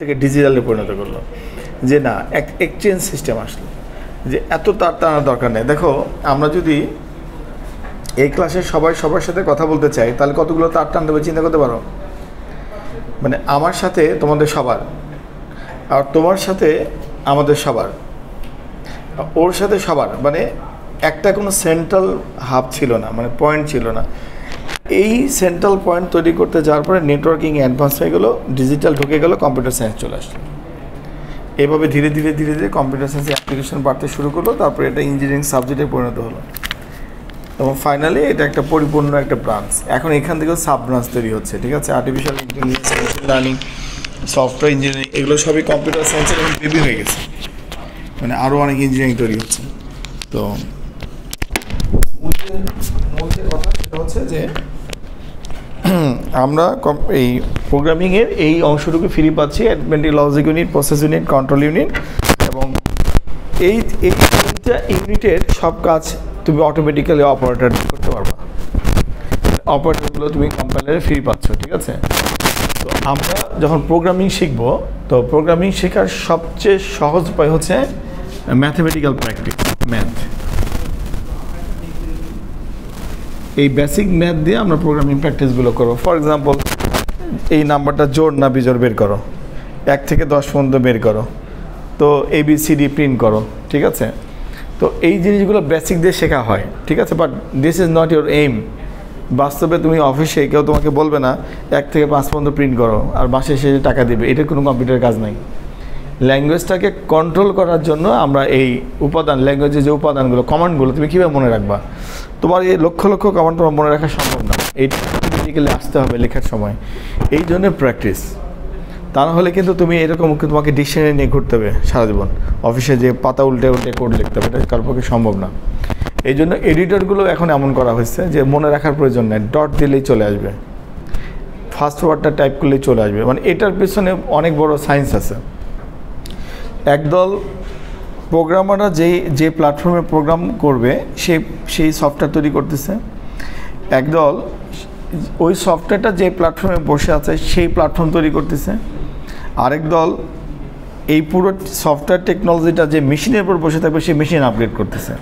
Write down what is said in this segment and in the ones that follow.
থেকে ডিজিটালে পরিণত করলো যে না এক্সচেঞ্জ সিস্টেম আসলো যে এত তার টানার দরকার নেই। দেখো আমরা যদি এই ক্লাসে সবাই সবার সাথে কথা বলতে চাই তাহলে কতগুলো তার টান দেবে চিন্তা করতে পারো। মানে আমার সাথে তোমাদের সবার, আর তোমার সাথে আমাদের সবার, ওর সাথে সবার, মানে একটা কোনো সেন্ট্রাল হাব ছিল না, মানে পয়েন্ট ছিল না। এই সেন্ট্রাল পয়েন্ট তৈরি করতে যাওয়ার পরে নেটওয়ার্কিং অ্যাডভান্স হয়ে গেলো, ডিজিটাল ঢুকে গেলো, কম্পিউটার সায়েন্স চলে আসলো। এভাবে ধীরে ধীরে ধীরে ধীরে কম্পিউটার সায়েন্সের অ্যাপ্লিকেশন বাড়তে শুরু করলো, তারপরে এটা ইঞ্জিনিয়ারিং সাবজেক্টে পরিণত হলো এবং ফাইনালি এটা একটা পরিপূর্ণ একটা ব্রাঞ্চ। এখন এখান থেকেও সাব ব্রাঞ্চ তৈরি হচ্ছে, ঠিক আছে। Artificial intelligence, machine learning, software engineering, এগুলো সবই কম্পিউটার সায়েন্সের এখন বেবি হয়ে গেছে, মানে আরও অনেক ইঞ্জিনিয়ারিং তৈরি হচ্ছে। তো কথা সেটা হচ্ছে যে আমরা এই প্রোগ্রামিংয়ের এই অংশটুকু ফ্রি পাচ্ছি, arithmetic logic unit, process unit, control unit, এবং এই তিনটা ইউনিটের সব কাজ তুমি অটোমেটিক্যালি অপারেটর করতে পারবা। অপারেটরগুলো তুমি কম্পাইলারে ফ্রি পাচ্ছ, ঠিক আছে। তো আমরা যখন প্রোগ্রামিং শিখবো, তো প্রোগ্রামিং শেখার সবচেয়ে সহজ উপায় হচ্ছে ম্যাথমেটিক্যাল প্র্যাকটিস, ম্যাথ। এই বেসিক ম্যাথ দিয়ে আমরা প্রোগ্রামিং প্র্যাকটিসগুলো করবো। ফর এক্সাম্পল, এই নাম্বারটা জোড় না বিজোড় বের করো, 1 থেকে 10 পর্যন্ত বের করো, তো ABCD প্রিন্ট করো, ঠিক আছে। তো এই জিনিসগুলো বেসিক দিয়ে শেখা হয়, ঠিক আছে। But this is not your aim. বাস্তবে তুমি অফিসে কেউ তোমাকে বলবে না 1 থেকে 5 পর্যন্ত প্রিন্ট করো আর মাসে শেষে টাকা দেবে, এটার কোনো কম্পিউটার কাজ নাই। ল্যাঙ্গুয়েজটাকে কন্ট্রোল করার জন্য আমরা এই উপাদান, ল্যাঙ্গুয়েজের যে উপাদানগুলো, কমান্ডগুলো তুমি কীভাবে মনে রাখবা? তোমার এই লক্ষ লক্ষ কমান্ড তোমার মনে রাখা সম্ভব না, এইটা ফিজিক্যালি আসতে হবে লেখার সময়। এই জন্য প্র্যাকটিস। তা না হলে কিন্তু তুমি এরকম তোমাকে ডিকশনারি নিয়ে ঘুরতে হবে সারা জীবন, অফিসে যে পাতা উল্টে উল্টে কোড লিখতে হবে, এটা কারোর পক্ষে সম্ভব না। এই জন্য এডিটরগুলো এখন এমন করা হয়েছে যে মনে রাখার প্রয়োজন নেই, ডট দিলেই চলে আসবে, ফার্স্ট ওয়ার্ডটা টাইপ করলেই চলে আসবে। মানে এটার পিছনে অনেক বড় সায়েন্স আছে। একদল প্রোগ্রামাররা যে প্ল্যাটফর্মে প্রোগ্রাম করবে সেই সফটওয়্যার তৈরি করতেছে, একদল ওই সফটওয়্যারটা যে প্ল্যাটফর্মে বসে আছে সেই প্ল্যাটফর্ম তৈরি করতেছে, আরেক দল এই পুরো সফটওয়্যার টেকনোলজিটা যে মেশিনের উপর বসে থাকবে সেই মেশিন আপগ্রেড করতেছে।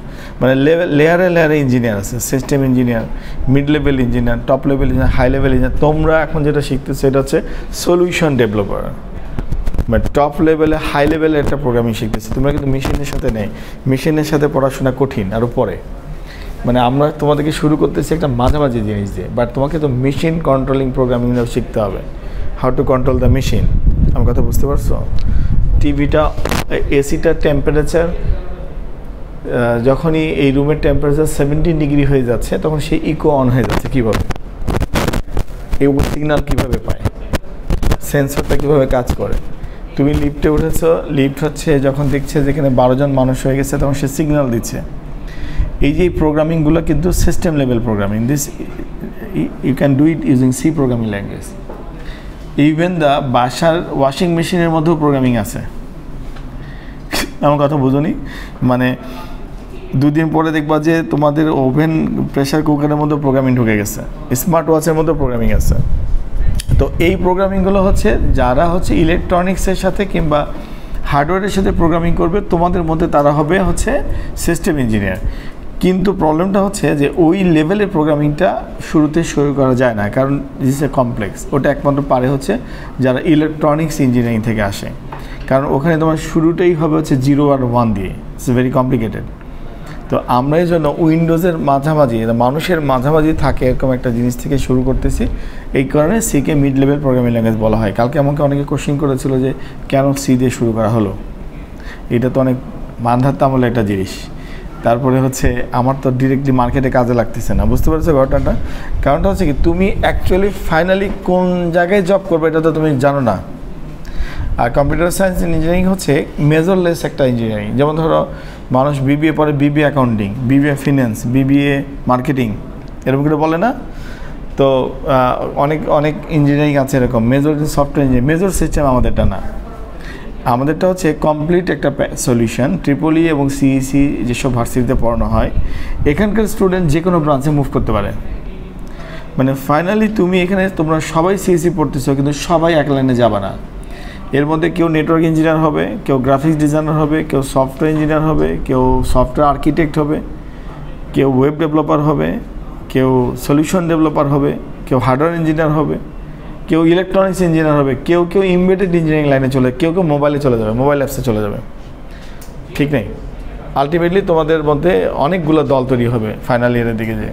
মানে লেয়ারে লেয়ারে ইঞ্জিনিয়ার আছে, system engineer, mid level engineer, top level engineer, high level engineer. তোমরা এখন যেটা শিখতেছো এটা হচ্ছে সলিউশন ডেভেলপার, মানে টপ লেভেলে হাই লেভেলে একটা প্রোগ্রামিং শিখতেছি। তোমরা কিন্তু মেশিনের সাথে নেই, মেশিনের সাথে পড়াশোনা কঠিন আরও পরে। মানে আমরা তোমাদেরকে শুরু করতেছি একটা মাঝামাঝি জিনিস দিয়ে, বাট তোমাকে তো মেশিন কন্ট্রোলিং প্রোগ্রামিংটাও শিখতে হবে, how to control the machine. আমার কথা বুঝতে পারছো? টিভিটা, এসিটার টেম্পারেচার, যখনই এই রুমের টেম্পারেচার 17 ডিগ্রি হয়ে যাচ্ছে তখন সেই ইকো অন হয়ে যাচ্ছে। কীভাবে? এই সিগন্যাল কীভাবে পায়, সেন্সরটা কীভাবে কাজ করে। তুমি লিফটে উঠেছো, লিফট হচ্ছে যখন দেখছে যেখানে 12 জন মানুষ হয়ে গেছে তখন সে সিগন্যাল দিচ্ছে। এই যে প্রোগ্রামিংগুলো কিন্তু system level programming, this you can do it using C programming language. Even the বাসার ওয়াশিং মেশিনের মধ্যেও প্রোগ্রামিং আছে। আমার কথা বুঝুনি? মানে 2 দিন পরে দেখবা যে তোমাদের ওভেন, প্রেশার কুকারের মধ্যে প্রোগ্রামিং ঢুকে গেছে, স্মার্ট ওয়াচের মধ্যে প্রোগ্রামিং আছে। তো এই প্রোগ্রামিংগুলো হচ্ছে যারা হচ্ছে ইলেকট্রনিক্সের সাথে কিংবা হার্ডওয়্যারের সাথে প্রোগ্রামিং করবে তোমাদের মধ্যে, তারা হবে হচ্ছে সিস্টেম ইঞ্জিনিয়ার। কিন্তু প্রবলেমটা হচ্ছে যে ওই লেভেলের প্রোগ্রামিংটা শুরুতে শুরু করা যায় না, কারণ দিস এ কমপ্লেক্স। ওটা একমাত্র পারে হচ্ছে যারা ইলেকট্রনিক্স ইঞ্জিনিয়ারিং থেকে আসে, কারণ ওখানে তোমার শুরুটাই হবে হচ্ছে 0 আর 1 দিয়ে। It's very complicated. তো আমরা এই জন্য উইন্ডোজের মাঝামাঝি, মানুষের মাঝামাঝি থাকে এরকম একটা জিনিস থেকে শুরু করতেছি। এই কারণে সিকে মিড লেভেল প্রোগ্রামিং ল্যাঙ্গুয়েজ বলা হয়। কালকে আমাকে অনেকে কোশ্চেন করেছিল যে কেন সি দিয়ে শুরু করা হলো, এটা তো অনেক মানধাত্তা আমলের একটা জিনিস। তারপরে হচ্ছে আমার তো ডিরেক্টলি মার্কেটে কাজে লাগতেছে না, বুঝতে পারছো ঘটনাটা? কারণটা হচ্ছে কি, তুমি অ্যাকচুয়ালি ফাইনালি কোন জায়গায় জব করবে এটা তো তুমি জানো না। আর কম্পিউটার সায়েন্স ইঞ্জিনিয়ারিং হচ্ছে মেজরলেস একটা ইঞ্জিনিয়ারিং। যেমন ধরো মানুষ বিবিএ পড়ে, BBA accounting, BBA finance, BBA marketing, এরকম করে বলে না? তো অনেক ইঞ্জিনিয়ারিং আছে এরকম, major software engineering. Major system আমাদেরটা না, আমাদেরটা হচ্ছে কমপ্লিট একটা সলিউশন। ট্রিপলি এবং সিইসি যেসব ভার্সিটিতে পড়ানো হয়, এখানকার স্টুডেন্ট যে কোনো ব্রাঞ্চে মুভ করতে পারে। মানে ফাইনালি তুমি এখানে তোমরা সবাই সিইসি পড়তেছো, কিন্তু সবাই এক লাইনে যাবে না। এর মধ্যে কেউ নেটওয়ার্ক ইঞ্জিনিয়ার হবে, কেউ গ্রাফিক্স ডিজাইনার হবে, কেউ সফটওয়্যার ইঞ্জিনিয়ার হবে, কেউ সফটওয়্যার আর্কিটেক্ট হবে, কেউ ওয়েব ডেভেলপার হবে, কেউ সলিউশন ডেভেলপার হবে, কেউ হার্ডওয়্যার ইঞ্জিনিয়ার হবে, কেউ ইলেকট্রনিক্স ইঞ্জিনিয়ার হবে, কেউ এমবেডেড ইঞ্জিনিয়ারিং লাইনে কেউ মোবাইলে চলে যাবে, মোবাইল অ্যাপসে চলে যাবে, ঠিক নেই। আলটিমেটলি তোমাদের মধ্যে অনেকগুলো দল তৈরি হবে ফাইনাল ইয়ারের দিকে যে,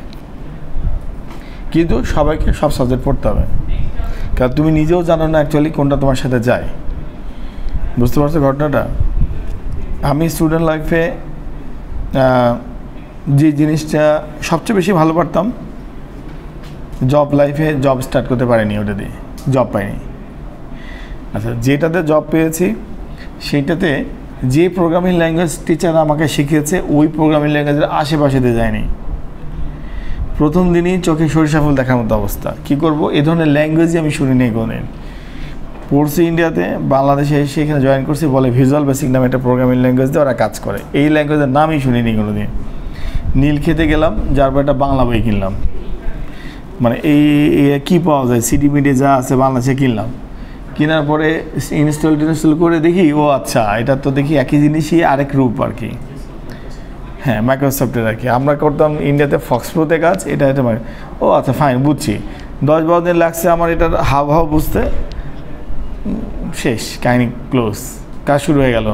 কিন্তু সবাইকে সব সাবজেক্ট পড়তে হবে, কারণ তুমি নিজেও জানো না অ্যাকচুয়ালি কোনটা তোমার সাথে যায়। বুঝতে পারছো ঘটনাটা? আমি স্টুডেন্ট লাইফে যে জিনিসটা সবচেয়ে বেশি ভালো পারতাম, জব লাইফে জব স্টার্ট করতে পারিনি, ওটা দিয়ে জব পাইনি। আচ্ছা, যেটাতে জব পেয়েছি সেইটাতে যে প্রোগ্রামিং ল্যাঙ্গুয়েজ টিচার আমাকে শিখিয়েছে ওই প্রোগ্রামিং ল্যাঙ্গুয়েজের আশেপাশেতে যায়নি। প্রথম দিনই চোখে সরিষা ফুল দেখার মতো অবস্থা। কী করবো, এ ধরনের ল্যাঙ্গুয়েজই আমি শুনিনি কোনোদিন। পড়ছি ইন্ডিয়াতে, বাংলাদেশে এসে এখানে জয়েন করছি, বলে ভিজুয়াল বেসিক নামে একটা প্রোগ্রামিং ল্যাঙ্গুয়েজ দিয়ে ওরা কাজ করে। এই ল্যাঙ্গুয়েজের নামই শুনিনি কোনোদিন। নীল খেতে গেলাম, যার পর একটা বাংলা বই কিনলাম, মানে এই কী পাওয়া যায় সিডি মিডি যা আছে বাংলাদেশে কিনলাম। কেনার পরে ইনস্টল করে দেখি, ও আচ্ছা এটা তো দেখি একই জিনিসই আরেক রূপ আর কি। হ্যাঁ, মাইক্রোসফটের আর কি। আমরা করতাম ইন্ডিয়াতে ফক্স প্রোতে কাজ, এটা ও আচ্ছা ফাইন, বুঝছি। 10-12 দিন লাগছে আমার এটার হাব বুঝতে, শেষ, কাহিনি ক্লোজ, কাজ শুরু হয়ে গেল।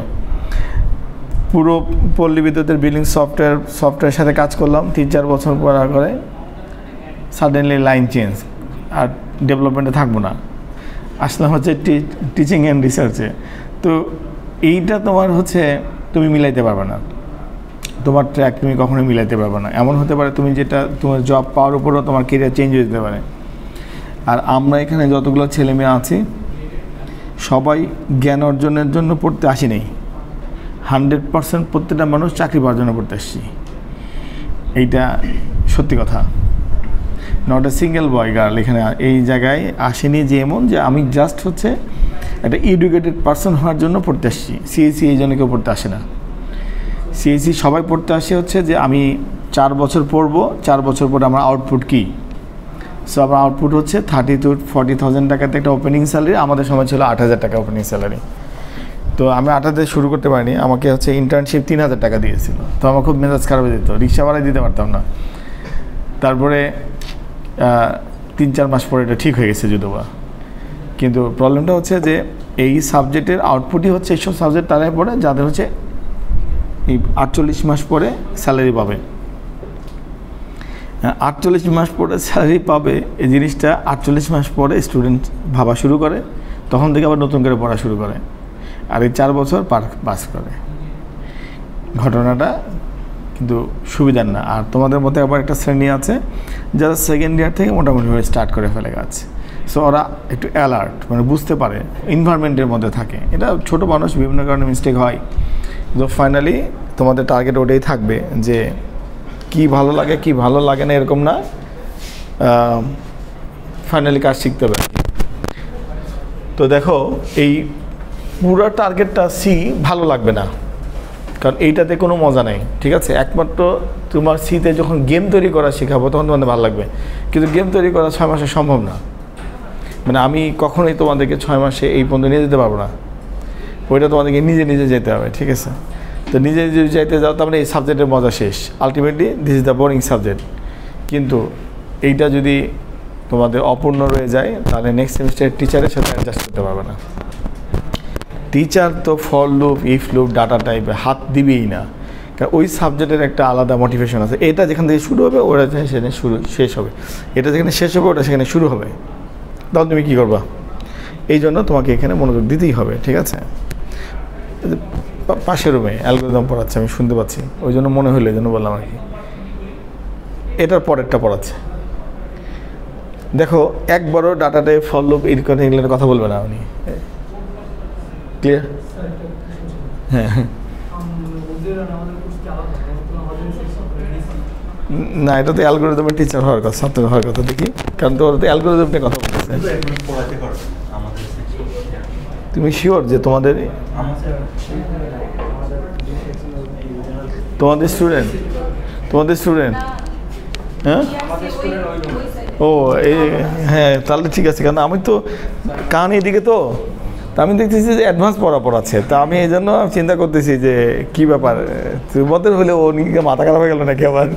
পুরো পল্লী বিদ্যুতের বিলিং সফটওয়্যারের সাথে কাজ করলাম 3-4 বছর পড়া করে, সাডেনলি লাইন চেঞ্জ, আর ডেভেলপমেন্টে থাকবো না, আসলাম হচ্ছে টিচিং অ্যান্ড রিসার্চে। তো এইটা তোমার হচ্ছে তুমি মিলাইতে পারবে না, তোমার ট্র্যাক তুমি কখনোই মিলাইতে পারবে না। এমন হতে পারে তুমি যেটা তোমার জব পাওয়ার উপরও তোমার কেরিয়ার চেঞ্জ হয়ে যেতে পারে। আর আমরা এখানে যতগুলো ছেলে মেয়ে আছি সবাই জ্ঞান অর্জনের জন্য পড়তে আসি নেই, 100% প্রত্যেকটা মানুষ চাকরি পাওয়ার জন্য পড়তে আসছি। এইটা সত্যি কথা। Not a single boy girl এখানে এই জায়গায় আসেনি যে এমন যে আমি জাস্ট হচ্ছে একটা এডুকেটেড পারসন হওয়ার জন্য পড়তে আসছি। সিএসসি এই জন্য কেউ পড়তে আসে না। সিএসসি সবাই পড়তে আসে হচ্ছে যে আমি 4 বছর পড়বো, 4 বছর পরে আমার আউটপুট কী। সো আমার আউটপুট হচ্ছে 30,000 to 40,000 টাকাতে একটা ওপেনিং স্যালারি। আমাদের সময় ছিল 8,000 টাকা ওপেনিং স্যালারি। তো আমি 8,000 শুরু করতে পারিনি, আমাকে হচ্ছে ইন্টার্নশিপ 3,000 টাকা দিয়েছিল। তো আমার খুব মেজাজ খারাপ হয়ে যেত, রিক্সা ভাড়া দিতে পারতাম না। তারপরে 3-4 মাস পরে এটা ঠিক হয়ে গেছে যদিবা। কিন্তু প্রবলেমটা হচ্ছে যে এই সাবজেক্টের আউটপুটই হচ্ছে এইসব সাবজেক্ট তারাই পড়ে যাদের হচ্ছে এই 48 মাস পরে স্যালারি পাবে। 48 মাস পরে স্যালারি পাবে এই জিনিসটা 48 মাস পরে স্টুডেন্ট ভাবা শুরু করে, তখন থেকে আবার নতুন করে পড়া শুরু করে, আর এই 4 বছর পাস করে। ঘটনাটা কিন্তু সুবিধার না। আর তোমাদের মধ্যে আবার একটা শ্রেণী আছে যারা সেকেন্ড ইয়ার থেকে মোটামুটিভাবে স্টার্ট করে ফেলে কাজ। সো ওরা একটু অ্যালার্ট, মানে বুঝতে পারে, এনভায়রনমেন্টের মধ্যে থাকে। এটা ছোটো মানুষ, বিভিন্ন কারণে মিস্টেক হয়। তো ফাইনালি তোমাদের টার্গেট ওটাই থাকবে যে কি ভালো লাগে কি ভালো লাগে না এরকম না, ফাইনালি কাজ শিখতে হবে। তো দেখো এই পুরো টার্গেটটা সি ভালো লাগবে না, কারণ এইটাতে কোনো মজা নেই, ঠিক আছে। একমাত্র তোমার সিতে যখন গেম তৈরি করা শেখাবো তখন তোমাদের ভালো লাগবে, কিন্তু গেম তৈরি করা 6 মাসে সম্ভব না। মানে আমি কখনোই তোমাদেরকে 6 মাসে এই পর্যন্ত নিয়ে যেতে পারবো না, ওইটা তোমাদেরকে নিজে নিজে যেতে হবে, ঠিক আছে। তো নিজে নিজে যাইতে যাও, তার মানে এই সাবজেক্টের মজা শেষ। Ultimately this is the boring subject. কিন্তু এইটা যদি তোমাদের অপূর্ণ রয়ে যায় তাহলে নেক্সট সেমিস্টারের টিচারের সাথে অ্যাডজাস্ট করতে পারবে না। টিচার তো for loop, if loop, data টাইপে হাত দিবেই না, কারণ ওই সাবজেক্টের একটা আলাদা মোটিভেশন আছে। এটা যেখান থেকে শুরু হবে ওটা সেখানে শেষ হবে, এটা যেখানে শেষ হবে ওটা সেখানে শুরু হবে। তখন তুমি কী করবা? এই জন্য তোমাকে এখানে মনোযোগ দিতেই হবে, ঠিক আছে। পাশের রুমে অ্যালগরিদম পড়াচ্ছে, আমি শুনতে পাচ্ছি, ওই জন্য মনে হলো, এই জন্য বললাম আর কি। এটার পরেরটা পড়াচ্ছে, দেখো একবারও ডাটা টাইপ, ফর লুপ, এগুলোর কথা বলবে না উনি। ক্লিয়ার? হ্যাঁ না, এটা তো অ্যালগরিদমের টিচার হওয়ার কথা, ছাত্র হওয়ার কথা দেখি, কারণ তো ওরা তো অ্যালগরিদম নিয়ে কথা বলতেছে। তুমি শিওর যে তোমাদের স্টুডেন্ট? হ্যাঁ, ও হ্যাঁ, তাহলে ঠিক আছে, কারণ আমি তো কান এদিকে, তো তা আমি দেখতেছি যে অ্যাডভান্স পড়াচ্ছে, তা আমি এই জন্য চিন্তা করতেছি যে কী ব্যাপার, তোমাদের হলে উনি মাথা খারাপ হয়ে গেল নাকি আবার।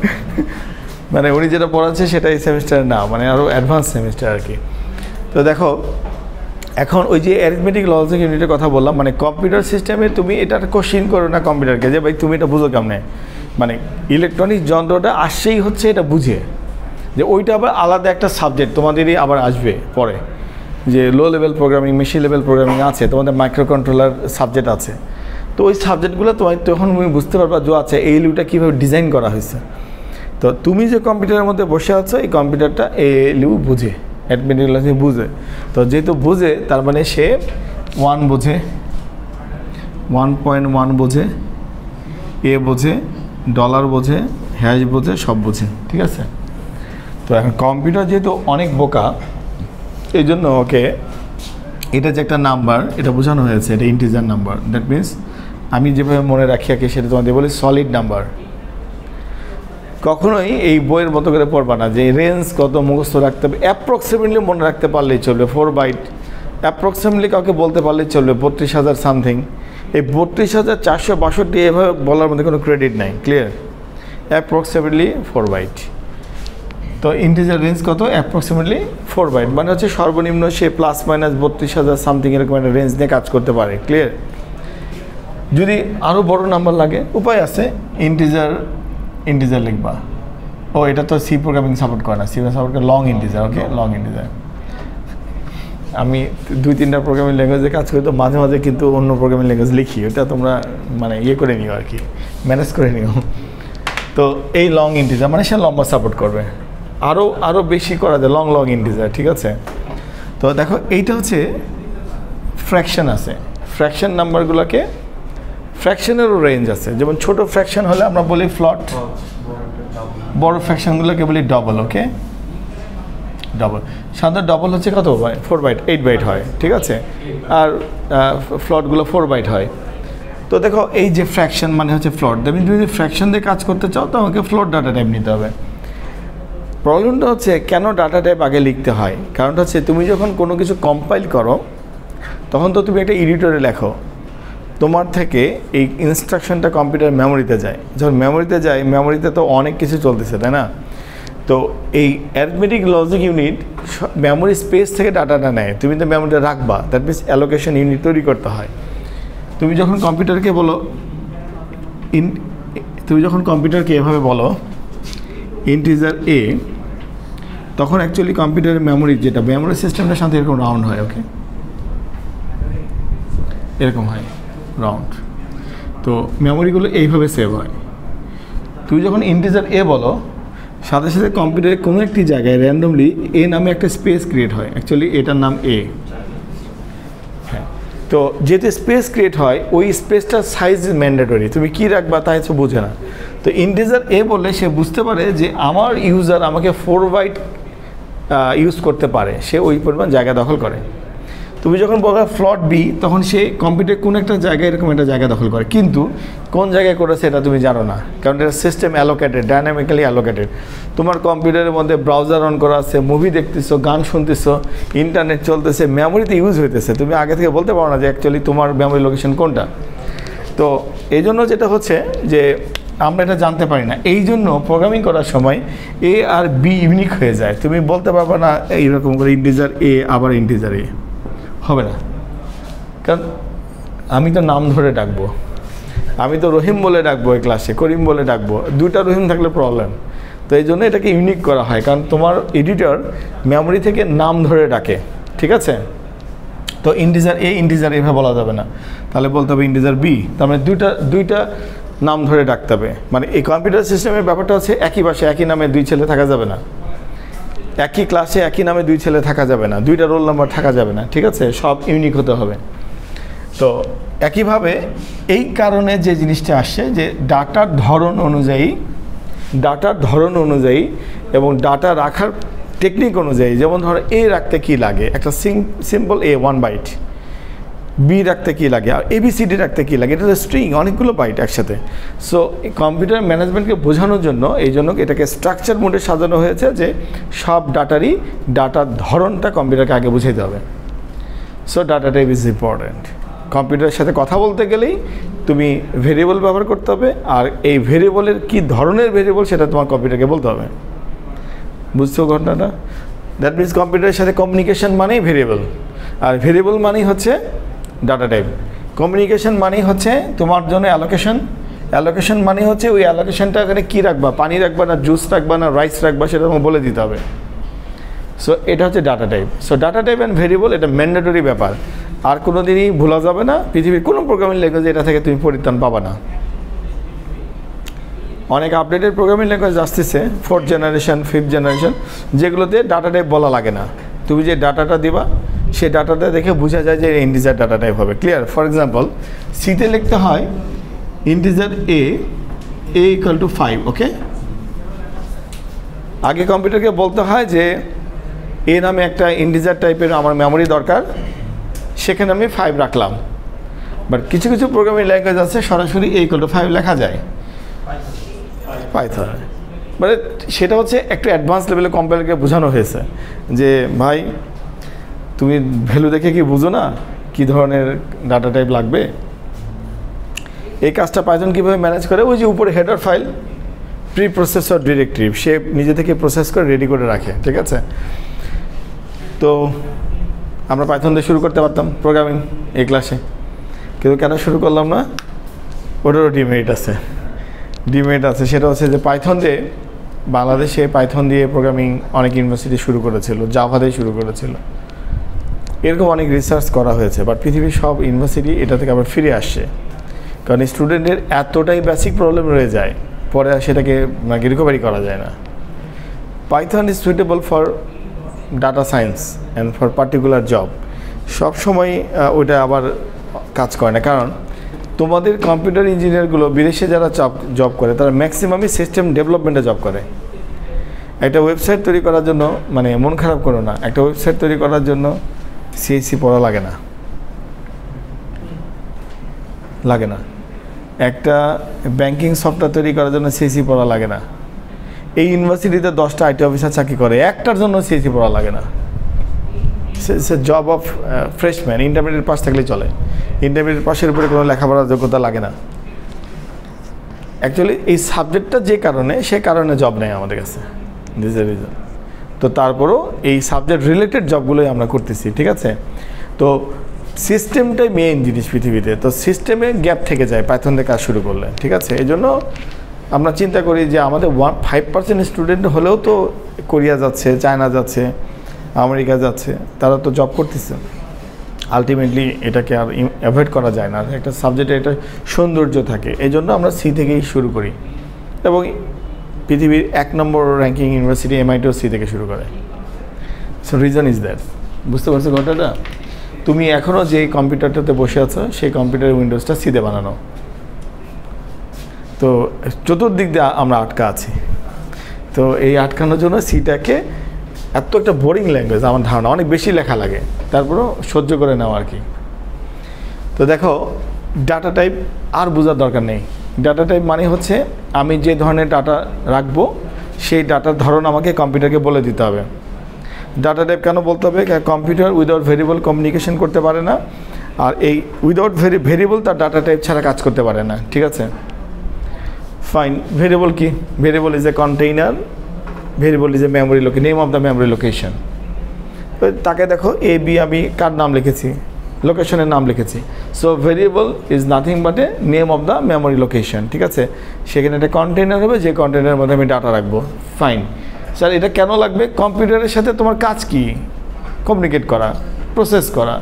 মানে উনি যেটা পড়াচ্ছে সেটা এই সেমিস্টারে না, মানে আরও অ্যাডভান্স সেমিস্টার আর কি। তো দেখো এখন ওই যে অ্যারিথমেটিক লজিক ইউনিটের কথা বললাম, মানে কম্পিউটার সিস্টেমে তুমি এটা কোশ্চিন করো না কম্পিউটারকে যে ভাই তুমি এটা বুঝো কেমনে, মানে ইলেকট্রনিক যন্ত্রটা আসছেই হচ্ছে এটা বুঝে, যে ওইটা আবার আলাদা একটা সাবজেক্ট তোমাদেরই আবার আসবে পরে, যে low level programming, machine level programming আছে, তোমাদের মাইক্রো কন্ট্রোলার সাবজেক্ট আছে। তো ওই সাবজেক্টগুলো তোমার তখন তুমি বুঝতে পারবা যে আচ্ছা এই এলইউটা কীভাবে ডিজাইন করা হয়েছে। তো তুমি যে কম্পিউটারের মধ্যে বসে আছো এই কম্পিউটারটা এলইউ বুঝে, অ্যারিথমেটিক লজিক বুঝে। তো যেহেতু বুঝে তার মানে সে 1 বোঝে, 1.1 বোঝে, এ বোঝে, ডলার বোঝে, হ্যাশ বোঝে, সব বোঝে, ঠিক আছে। তো এখন কম্পিউটার যেহেতু অনেক বোকা, এই জন্য ওকে এটা যে একটা নাম্বার এটা বোঝানো হয়েছে, এটা ইন্টিজার নাম্বার। দ্যাট মিনস আমি যেভাবে মনে রাখি আর কি সেটা তোমাদের বলি সলিড নাম্বার। কখনোই এই বইয়ের মতো করে পড়বা না যে রেঞ্জ কত মুখস্থ রাখতে হবে, অ্যাপ্রক্সিমেটলি মনে রাখতে পারলেই চলবে। 4 বাইট অ্যাপ্রক্সিমেটলি কাউকে বলতে পারলেই চলবে, 32,000 সামথিং। এই 32,462 এভাবে বলার মধ্যে কোনো ক্রেডিট নাই, ক্লিয়ার। Approximately 4 byte. তো ইন্টিজার রেঞ্জ কত? অ্যাপ্রক্সিমেটলি 4 বাইট, মানে হচ্ছে সর্বনিম্ন সে প্লাস মাইনাস 32,000 সামথিং এরকম একটা রেঞ্জ নিয়ে কাজ করতে পারে, ক্লিয়ার। যদি আরও বড় নাম্বার লাগে উপায় আছে, ইন্টিজার লিখবা। ও এটা তো সি প্রোগ্রামিং সাপোর্ট করে না, সি সাপোর্ট করে লং ইন্টিজার। ওকে, লং ইন্টিজার। আমি 2-3টা প্রোগ্রামিং ল্যাঙ্গুয়েজে কাজ করি, তো মাঝে মাঝে কিন্তু অন্য প্রোগ্রামিং ল্যাঙ্গুয়েজ লিখি, ওটা তোমরা মানে ইয়ে করে নিও আর কি, ম্যানেজ করে নিও। তো এই লং ইন্টিজার মানে সে লম্বা সাপোর্ট করবে, আরও বেশি করা যায় লং ইন্টিজার, ঠিক আছে। তো দেখো এইটা হচ্ছে ফ্র্যাকশন আছে, ফ্র্যাকশন নাম্বারগুলোকে ফ্র্যাকশনেরও রেঞ্জ আছে। যেমন ছোট ফ্র্যাকশন হলে আমরা বলি ফ্লট, বড় ফ্র্যাকশনগুলোকে বলি ডবল। ওকে, ডবল। সাধারণত ডবল হচ্ছে কত? 4 বাইট, 8 বাইট হয়, ঠিক আছে। আর ফ্লটগুলো 4 বাইট হয়। তো দেখো এই যে ফ্র্যাকশন মানে হচ্ছে ফ্লট, তুমি যদি ফ্র্যাকশন দিয়ে কাজ করতে চাও তো আমাকে ফ্লোট ডাটা টাইপ নিতে হবে। প্রবলেমটা হচ্ছে কেন ডাটা টাইপ আগে লিখতে হয়, কারণটা হচ্ছে তুমি যখন কোনো কিছু কম্পাইল করো তখন তো তুমি একটা এডিটরে লেখো, তোমার থেকে এই ইনস্ট্রাকশনটা কম্পিউটার মেমোরিতে যায়। যখন মেমোরিতে যায়, মেমোরিতে তো অনেক কিছু চলতেছে, তাই না? তো এই arithmetic logic unit memory space থেকে ডাটাটা নেয়, তুমি তো মেমোরিতে রাখবা, দ্যাট মিনস অ্যালোকেশন ইউনিট তৈরি করতে হয়। তুমি যখন কম্পিউটারকে বলো এভাবে বলো ইন্টিজার এ, তখন অ্যাকচুয়ালি কম্পিউটারের মেমোরি যেটা মেমোরি সিস্টেমটার সাথে এরকম রাউন্ড হয়। ওকে, এরকম হয় রাউন্ড। তো মেমোরিগুলো এইভাবে সেভ হয়। তুমি যখন ইন্টিজার এ বলো, সাথে সাথে কম্পিউটারে কোনো একটি জায়গায় র্যান্ডমলি এ নামে একটা স্পেস ক্রিয়েট হয়, অ্যাকচুয়ালি এটার নাম এ। হ্যাঁ, তো যেহেতু স্পেস ক্রিয়েট হয় ওই স্পেসটার সাইজ ম্যান্ডেটরি, তুমি কী রাখবা তা হচ্ছে বোঝে না। তো ইন্টিজার এ বললে সে বুঝতে পারে যে আমার ইউজার আমাকে 4 বাইট ইউজ করতে পারে, সে ওই পরিমাণ জায়গা দখল করে। তুমি যখন বলবে ফ্লট বি, তখন সে কম্পিউটার কোনো একটা জায়গায় এরকম একটা জায়গা দখল করে, কিন্তু কোন জায়গায় করেছে এটা তুমি জানো না, কারণ এটা সিস্টেম অ্যালোকেটেড, ডাইনামিক্যালি অ্যালোকেটেড। তোমার কম্পিউটারের মধ্যে ব্রাউজার অন করা আছে, মুভি দেখতেছো, গান শুনতেছো, ইন্টারনেট চলতেছে, মেমোরিতে ইউজ হইতেছে, তুমি আগে থেকে বলতে পারো না যে অ্যাকচুয়ালি তোমার মেমোরি লোকেশন কোনটা। তো এই জন্য যেটা হচ্ছে যে আমরা এটা জানতে পারি না, এই জন্য প্রোগ্রামিং করার সময় এ আর বি ইউনিক হয়ে যায়। তুমি বলতে পারবে না এইরকম করে ইন্টিজার এ আবার ইন্টিজার এ, হবে না। কারণ আমি তো নাম ধরে ডাকবো, আমি তো রহিম বলে ডাকবো, এই ক্লাসে করিম বলে ডাকবো, 2টা রহিম থাকলে প্রবলেম। তো এই জন্য এটাকে ইউনিক করা হয়, কারণ তোমার এডিটর মেমোরি থেকে নাম ধরে ডাকে, ঠিক আছে। তো ইন্টিজার এ ইন্টিজার এভাবে বলা যাবে না, তাহলে বলতে হবে ইন্টিজার বি, তার মানে দুইটা নাম ধরে ডাকতে হবে। মানে এই কম্পিউটার সিস্টেমের ব্যাপারটা হচ্ছে একই বাসায় একই নামে 2 ছেলে থাকা যাবে না, একই ক্লাসে একই নামে 2 ছেলে থাকা যাবে না, 2টা রোল নাম্বার থাকা যাবে না, ঠিক আছে, সব ইউনিক হতে হবে। তো একইভাবে এই কারণে যে জিনিসটা আসছে যে ডাটার ধরন অনুযায়ী এবং ডাটা রাখার টেকনিক অনুযায়ী, যেমন ধরো এ রাখতে কী লাগে, একটা সিম্পল এ 1 বাইট, বি রাখতে কী লাগে, আর ABCD রাখতে কী লাগে, এটা স্ট্রিং, অনেকগুলো বাইট একসাথে। সো এই কম্পিউটার ম্যানেজমেন্টকে বোঝানোর জন্য এই জন্য এটাকে স্ট্রাকচার মোডে সাজানো হয়েছে যে সব ডাটার ধরনটা কম্পিউটারকে আগে বুঝাইতে হবে। So data type is important. কম্পিউটারের সাথে কথা বলতে গেলেই তুমি ভেরিয়েবল ব্যবহার করতে হবে, আর এই ভেরিয়েবলের কী ধরনের ভেরিয়েবল সেটা তোমার কম্পিউটারকে বলতে হবে। বুঝছো ঘটনাটা? দ্যাট মিনস কম্পিউটারের সাথে কমিউনিকেশন মানেই ভেরিয়েবল, আর ভেরিয়েবল মানেই হচ্ছে ডাটা টাইপ। কমিউনিকেশন মানেই হচ্ছে তোমার জন্য অ্যালোকেশন, অ্যালোকেশন মানে হচ্ছে ওই অ্যালোকেশনটা এখানে কী রাখবা, পানি রাখবা না জুস রাখবা না রাইস রাখবা সেটা তোমাকে বলে দিতে হবে। সো এটা হচ্ছে data type. So data type and variable এটা ম্যান্ডেটরি ব্যাপার, আর কোনো দিনই ভোলা যাবে না। পৃথিবীর কোনো প্রোগ্রামিং ল্যাঙ্গুয়েজ এটা থেকে তুমি পরিত্রাণ পাবা না। অনেক আপডেটেড প্রোগ্রামিং ল্যাঙ্গুয়েজ আসতেছে 4th জেনারেশন 5th জেনারেশন, যেগুলোতে ডাটা টাইপ বলা লাগে না। তুমি যে ডাটাটা দিবা সেই ডাটাটা দেখে বোঝা যায় যে ইন্টিজার ডাটা টাইপ হবে। ক্লিয়ার? ফর এক্সাম্পল সিতে লিখতে হয় ইন্টিজার এ ইকুয়াল টু 5। ওকে, আগে কম্পিউটারকে বলতে হয় যে এ নামে একটা ইন্টিজার টাইপের আমার মেমোরি দরকার, সেখানে আমি 5 রাখলাম। বাট কিছু কিছু প্রোগ্রামিং ল্যাঙ্গুয়েজ আছে সরাসরি এ ইকুয়াল টু 5 লেখা যায় পাইথন। মানে সেটা হচ্ছে একটু অ্যাডভান্স লেভেলে কম্পাইলারকে বোঝানো হয়েছে যে ভাই তুমি ভ্যালু দেখে কি বুঝো না কী ধরনের ডাটা টাইপ লাগবে। এই কাজটা পাইথন কীভাবে ম্যানেজ করে, ওই যে উপরে header file preprocessor directory সে নিজে থেকে প্রসেস করে রেডি করে রাখে। ঠিক আছে, তো আমরা পাইথন দিয়ে শুরু করতে পারতাম প্রোগ্রামিং এই ক্লাসে, কিন্তু কেন শুরু করলাম না? ওটারও ডিমেরিট আছে। ডিমেরিট আছে সেটা হচ্ছে যে পাইথন দিয়ে বাংলাদেশে পাইথন দিয়ে প্রোগ্রামিং অনেক ইউনিভার্সিটি শুরু করেছিল, জাভা দিয়ে শুরু করেছিল, এরকম অনেক রিসার্চ করা হয়েছে। বাট পৃথিবীর সব ইউনিভার্সিটি এটা থেকে আবার ফিরে আসছে, কারণ স্টুডেন্টের এতটাই বেসিক প্রবলেম রয়ে যায় পরে সেটাকে রিকভারি করা যায় না। Python is suitable for data science and for particular job. সবসময় ওইটা আবার কাজ করে না, কারণ তোমাদের কম্পিউটার ইঞ্জিনিয়ারগুলো বিদেশে যারা জব করে তারা ম্যাক্সিমামই সিস্টেম ডেভেলপমেন্টে জব করে। একটা ওয়েবসাইট তৈরি করার জন্য, মানে মন খারাপ করো না, একটা ওয়েবসাইট তৈরি করার জন্য সিএসসি পড়া লাগে না, লাগে না। একটা ব্যাংকিং সফটওয়্যার তৈরি করার জন্য সিএসসি পড়া লাগে না। এই ইউনিভার্সিটিতে 10টা আইটি অফিসার চাকরি করে, একটার জন্য সিএসসি পড়া লাগে না। Job of freshman, intermediate pass থাকলেই চলে। ইন্টারমিডিয়েট পাসের উপরে কোনো লেখাপড়ার যোগ্যতা লাগে না। অ্যাকচুয়ালি এই সাবজেক্টটা যে কারণে, সে কারণে জব নেই আমাদের কাছে, দিস এ রিজন। তো তারপরও এই সাবজেক্ট রিলেটেড জবগুলোই আমরা করতেছি। ঠিক আছে, তো সিস্টেমটাই মেইন জিনিস পৃথিবীতে, তো সিস্টেমে গ্যাপ থেকে যায় পাইথন দিয়ে কাজ শুরু করলে। ঠিক আছে, এই জন্য আমরা চিন্তা করি যে আমাদের 5% স্টুডেন্ট হলেও তো কোরিয়া যাচ্ছে, চায়না যাচ্ছে, আমেরিকা যাচ্ছে, তারা তো জব করতেছে। আলটিমেটলি এটাকে আর অ্যাভয়েড করা যায় না, একটা সাবজেক্টে একটা সৌন্দর্য থাকে। এই জন্য আমরা সি থেকেই শুরু করি, এবং পৃথিবীর 1 নম্বর র্যাঙ্কিং ইউনিভার্সিটি MITও সি থেকে শুরু করে। So reason is that. বুঝতে পারছো ঘটনাটা? তুমি এখনও যে কম্পিউটারটাতে বসে আছো সেই কম্পিউটারের উইন্ডোজটা সিতে বানানো, তো চতুর্দিক দিয়ে আমরা আটকা আছি। তো এই আটকানোর জন্য সিটাকে এত একটা বোরিং ল্যাঙ্গুয়েজ আমার ধারণা, অনেক বেশি লেখা লাগে, তারপরেও সহ্য করে নেওয়া আর কি। তো দেখো ডাটা টাইপ আর বোঝার দরকার নেই। ডাটা টাইপ মানে হচ্ছে আমি যে ধরনের ডাটা রাখবো সেই ডাটার ধরন আমাকে কম্পিউটারকে বলে দিতে হবে। ডাটা টাইপ কেন বলতে হবে? কম্পিউটার উইদাউট ভেরিয়েবল কমিউনিকেশন করতে পারে না, আর এই উইদাউট ভেরিয়েবল তার ডাটা টাইপ ছাড়া কাজ করতে পারে না। ঠিক আছে, ফাইন। ভেরিয়েবল কি? Variable is a container, variable is a memory name of the memory location. তাকে দেখো এ বি, আমি কার নাম লিখেছি? লোকেশনের নাম লিখেছি। So variable is nothing but a name of the memory location. ঠিক আছে, সেখানে একটা কন্টেইনার হবে, যে কন্টেইনারের মধ্যে আমি ডাটা রাখবো। ফাইন স্যার, এটা কেন লাগবে? কম্পিউটারের সাথে তোমার কাজ কি? কমিউনিকেট করা, প্রসেস করা।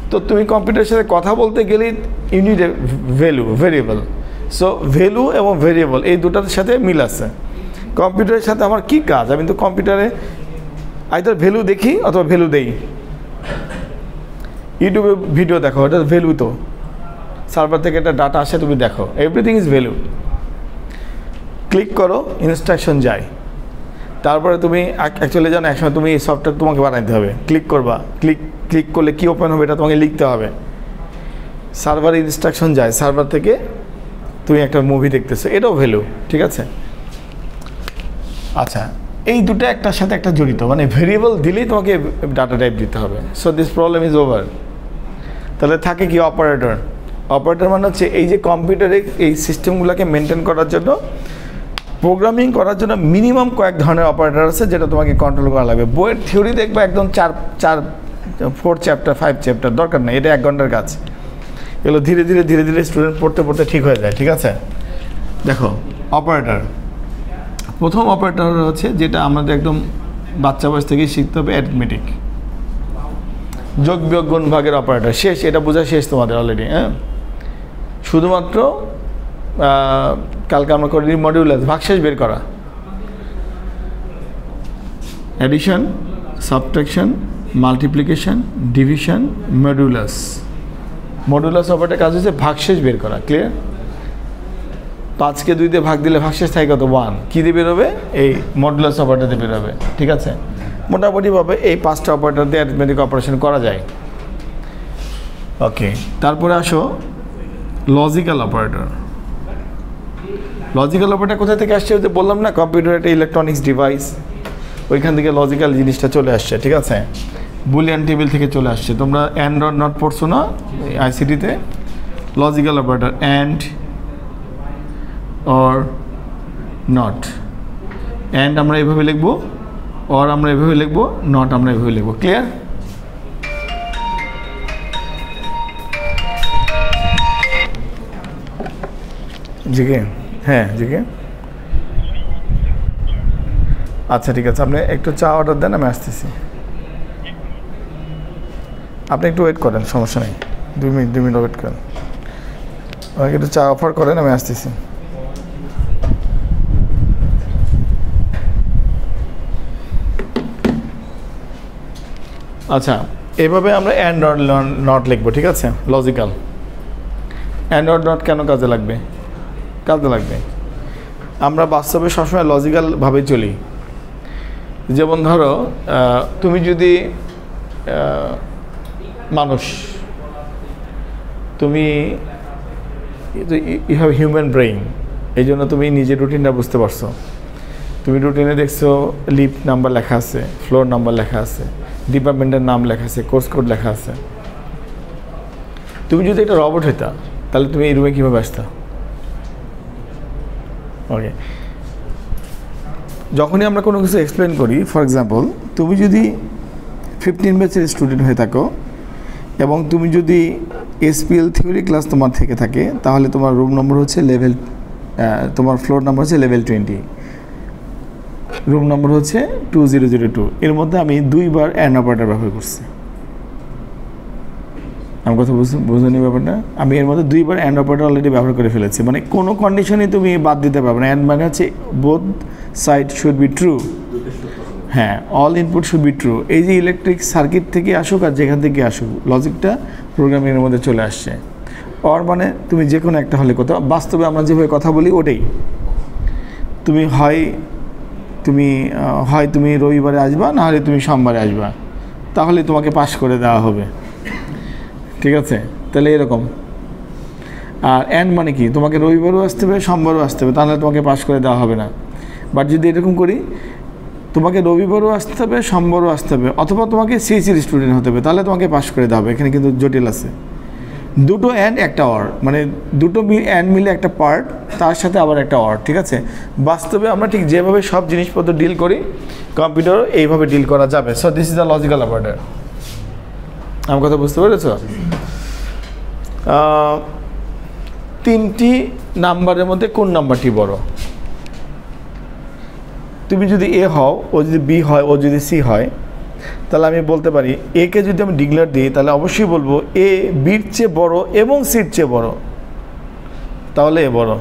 তো তুমি কম্পিউটারের সাথে কথা বলতে গেলেই you need a variable. So value এবং ভেরিয়েবল এই দুটার সাথে মিল আছে। কম্পিউটারের সাথে আমার কি কাজ? আমি তো কম্পিউটারে আইদার ভ্যালু দেখি অথবা ভ্যালু দেই। ইউটিউবে ভিডিও দেখো, এটা ভ্যালু। তো সার্ভার থেকে একটা ডাটা আসে, তুমি দেখো, এভরিথিং ইজ ভ্যালু। ক্লিক করো, ইনস্ট্রাকশন যায়, তারপরে তুমি অ্যাকচুয়ালি জানো একসময় তুমি এই সফটওয়্যার তোমাকে বানাইতে হবে। ক্লিক করবা, ক্লিক করলে কী ওপেন হবে এটা তোমাকে লিখতে হবে। সার্ভারে ইনস্ট্রাকশন যায়, সার্ভার থেকে তুমি একটা মুভি দেখতেছো, এটাও ভ্যালু। ঠিক আছে, আচ্ছা, এই দুটো একটার সাথে একটা জড়িত, মানে ভেরিয়েবল দিলেই তোমাকে ডাটা টাইপ দিতে হবে। So this problem is over. তাহলে থাকে কি অপারেটর। অপারেটর মানে হচ্ছে এই যে কম্পিউটারে এই সিস্টেমগুলোকে মেনটেন করার জন্য, প্রোগ্রামিং করার জন্য মিনিমাম কয়েক ধরনের অপারেটর আছে যেটা তোমাকে কন্ট্রোল করা লাগবে। বইয়ের থিওরি দেখবে একদম 4 চ্যাপ্টার 5 চ্যাপ্টার দরকার নেই, এটা 1 ঘন্টার কাজ। এগুলো ধীরে ধীরে ধীরে ধীরে স্টুডেন্ট পড়তে পড়তে ঠিক হয়ে যায়, ঠিক আছে। দেখো অপারেটর, প্রথম অপারেটর হচ্ছে যেটা আমাদের একদম বাচ্চা বয়স থেকেই শিখতে হবে, অ্যারিথমেটিক, যোগ বিয়োগ গুণ ভাগের অপারেটর। শেষ, এটা বোঝা শেষ তোমাদের অলরেডি। হ্যাঁ, শুধুমাত্র কালকে আমরা করি মডিউলাস, ভাগশেষ বের করা, addition, subtraction, multiplication, division, modulus. Modulus অপারেটরের কাজ হচ্ছে ভাগশেষ বের করা। ক্লিয়ার? 5কে 2 দিয়ে ভাগ দিলে ভাগশেষ থাকে কত? 1। কী দিয়ে বেরোবে? এই মডুলাস অপারেটর দিয়ে বেরোবে, ঠিক আছে। মোটামুটিভাবে এই 5টা অপারেটর দিয়ে অ্যারিথমেটিক অপারেশন করা যায়। ওকে, তারপরে আসো লজিক্যাল অপারেটর। লজিক্যাল অপারেটর কোথা থেকে আসছে? যে বললাম না, কম্পিউটার একটা ইলেকট্রনিক্স ডিভাইস, ওইখান থেকে লজিক্যাল জিনিসটা চলে আসছে, ঠিক আছে। বুলিয়ান টেবিল থেকে চলে আসছে। তোমরা অ্যান্ড অর নট পড়ছো না আইসিটিতে? Logical operator and or not, and আমরা এভাবে লিখব, or আমরা এভাবে লিখব, not আমরা এভাবে লিখব। ক্লিয়ার? জিকে? হ্যাঁ জিকে। আচ্ছা ঠিক আছে, আপনি একটু চা অর্ডার দেন, আমি আসতেছি। আপনি একটু ওয়েট করেন, সমস্যা নেই, 2 মিনিট ওয়েট করেন। আমাকে একটু চা অফার করেন, আমি আসতেছি। আচ্ছা, এভাবে আমরা অ্যান্ড অর নট লিখবো, ঠিক আছে। লজিক্যাল অ্যান্ড অর নট কেন কাজে লাগবে? কাজে লাগবে, আমরা বাস্তবে সবসময় লজিক্যালভাবে চলি। যেমন ধরো তুমি যদি মানুষ, তুমি ইউ হ্যাভ হিউম্যান ব্রেইন, এই জন্য তুমি নিজের রুটিনটা বুঝতে পারছো। তুমি রুটিনে দেখছো লিফট নাম্বার লেখা আছে, ফ্লোর নাম্বার লেখা আছে, ডিপার্টমেন্টের নাম লেখা আছে, কোর্স কোড লেখা আছে। তুমি যদি একটা রবট হইতা তাহলে তুমি এই রুমে কীভাবে আসতা? ওকে, যখনই আমরা কোনো কিছু এক্সপ্লেন করি, ফর এক্সাম্পল তুমি যদি 15 ব্যাচের স্টুডেন্ট হয়ে থাকো এবং তুমি যদি এসপিএল থিওরি ক্লাস তোমার থেকে থাকে, তাহলে তোমার রুম নম্বর হচ্ছে লেভেল, তোমার ফ্লোর নাম্বার হচ্ছে লেভেল 20, রুম নম্বর হচ্ছে 2002। এর মধ্যে আমি 2 বার অ্যান্ড অপারেটর ব্যবহার করছি। আমার কথা বুঝুনি ব্যাপারটা? আমি এর মধ্যে 2 বার অ্যান্ড অপারেটর অলরেডি ব্যবহার করে ফেলেছি। মানে কোনো কন্ডিশনে তুমি বাদ দিতে পারবে না। অ্যান্ড মানে হচ্ছে both side should be true. হ্যাঁ, all input should be true. এই যে ইলেকট্রিক সার্কিট থেকে আসুক আর যেখান থেকে আসুক, লজিকটা প্রোগ্রামিংয়ের মধ্যে চলে আসছে। অর মানে তুমি যে কোনো একটা হলে কথা, বাস্তবে আমরা যেভাবে কথা বলি ওটাই। তুমি তুমি রবিবারে আসবা, না হলে তুমি সোমবারে আসবা, তাহলে তোমাকে পাস করে দেওয়া হবে, ঠিক আছে। তাহলে এরকম। আর অ্যান্ড মানে কি? তোমাকে রবিবারও আসতে হবে, সোমবারও আসতে হবে, তাহলে তোমাকে পাস করে দেওয়া হবে না। বাট যদি এরকম করি, তোমাকে রবিবারও আসতে হবে, সোমবারও আসতে হবে, অথবা তোমাকে সিএসির স্টুডেন্ট হতে হবে, তাহলে তোমাকে পাস করে দেওয়া হবে। এখানে কিন্তু জটিল আছে। দুটো অ্যান্ড একটা অর, মানে দুটো অ্যান্ড মিলে একটা পার্ট, তার সাথে আবার একটা অর, ঠিক আছে। বাস্তবে আমরা ঠিক যেভাবে সব জিনিসপত্র ডিল করি, কম্পিউটারও এইভাবে ডিল করা যাবে। So this is the logical operator. আমার কথা বুঝতে পেরেছ? 3টি নাম্বারের মধ্যে কোন নাম্বারটি বড়? তুমি যদি এ হও, ও যদি বি হয়, ও যদি সি হয়, তাহলে আমি বলতে পারি একে যদি আমি ডিক্লেয়ার দিই, তাহলে অবশ্যই বলবো এ বির চেয়ে বড় এবং সির চেয়ে বড়, তাহলে এ বড়।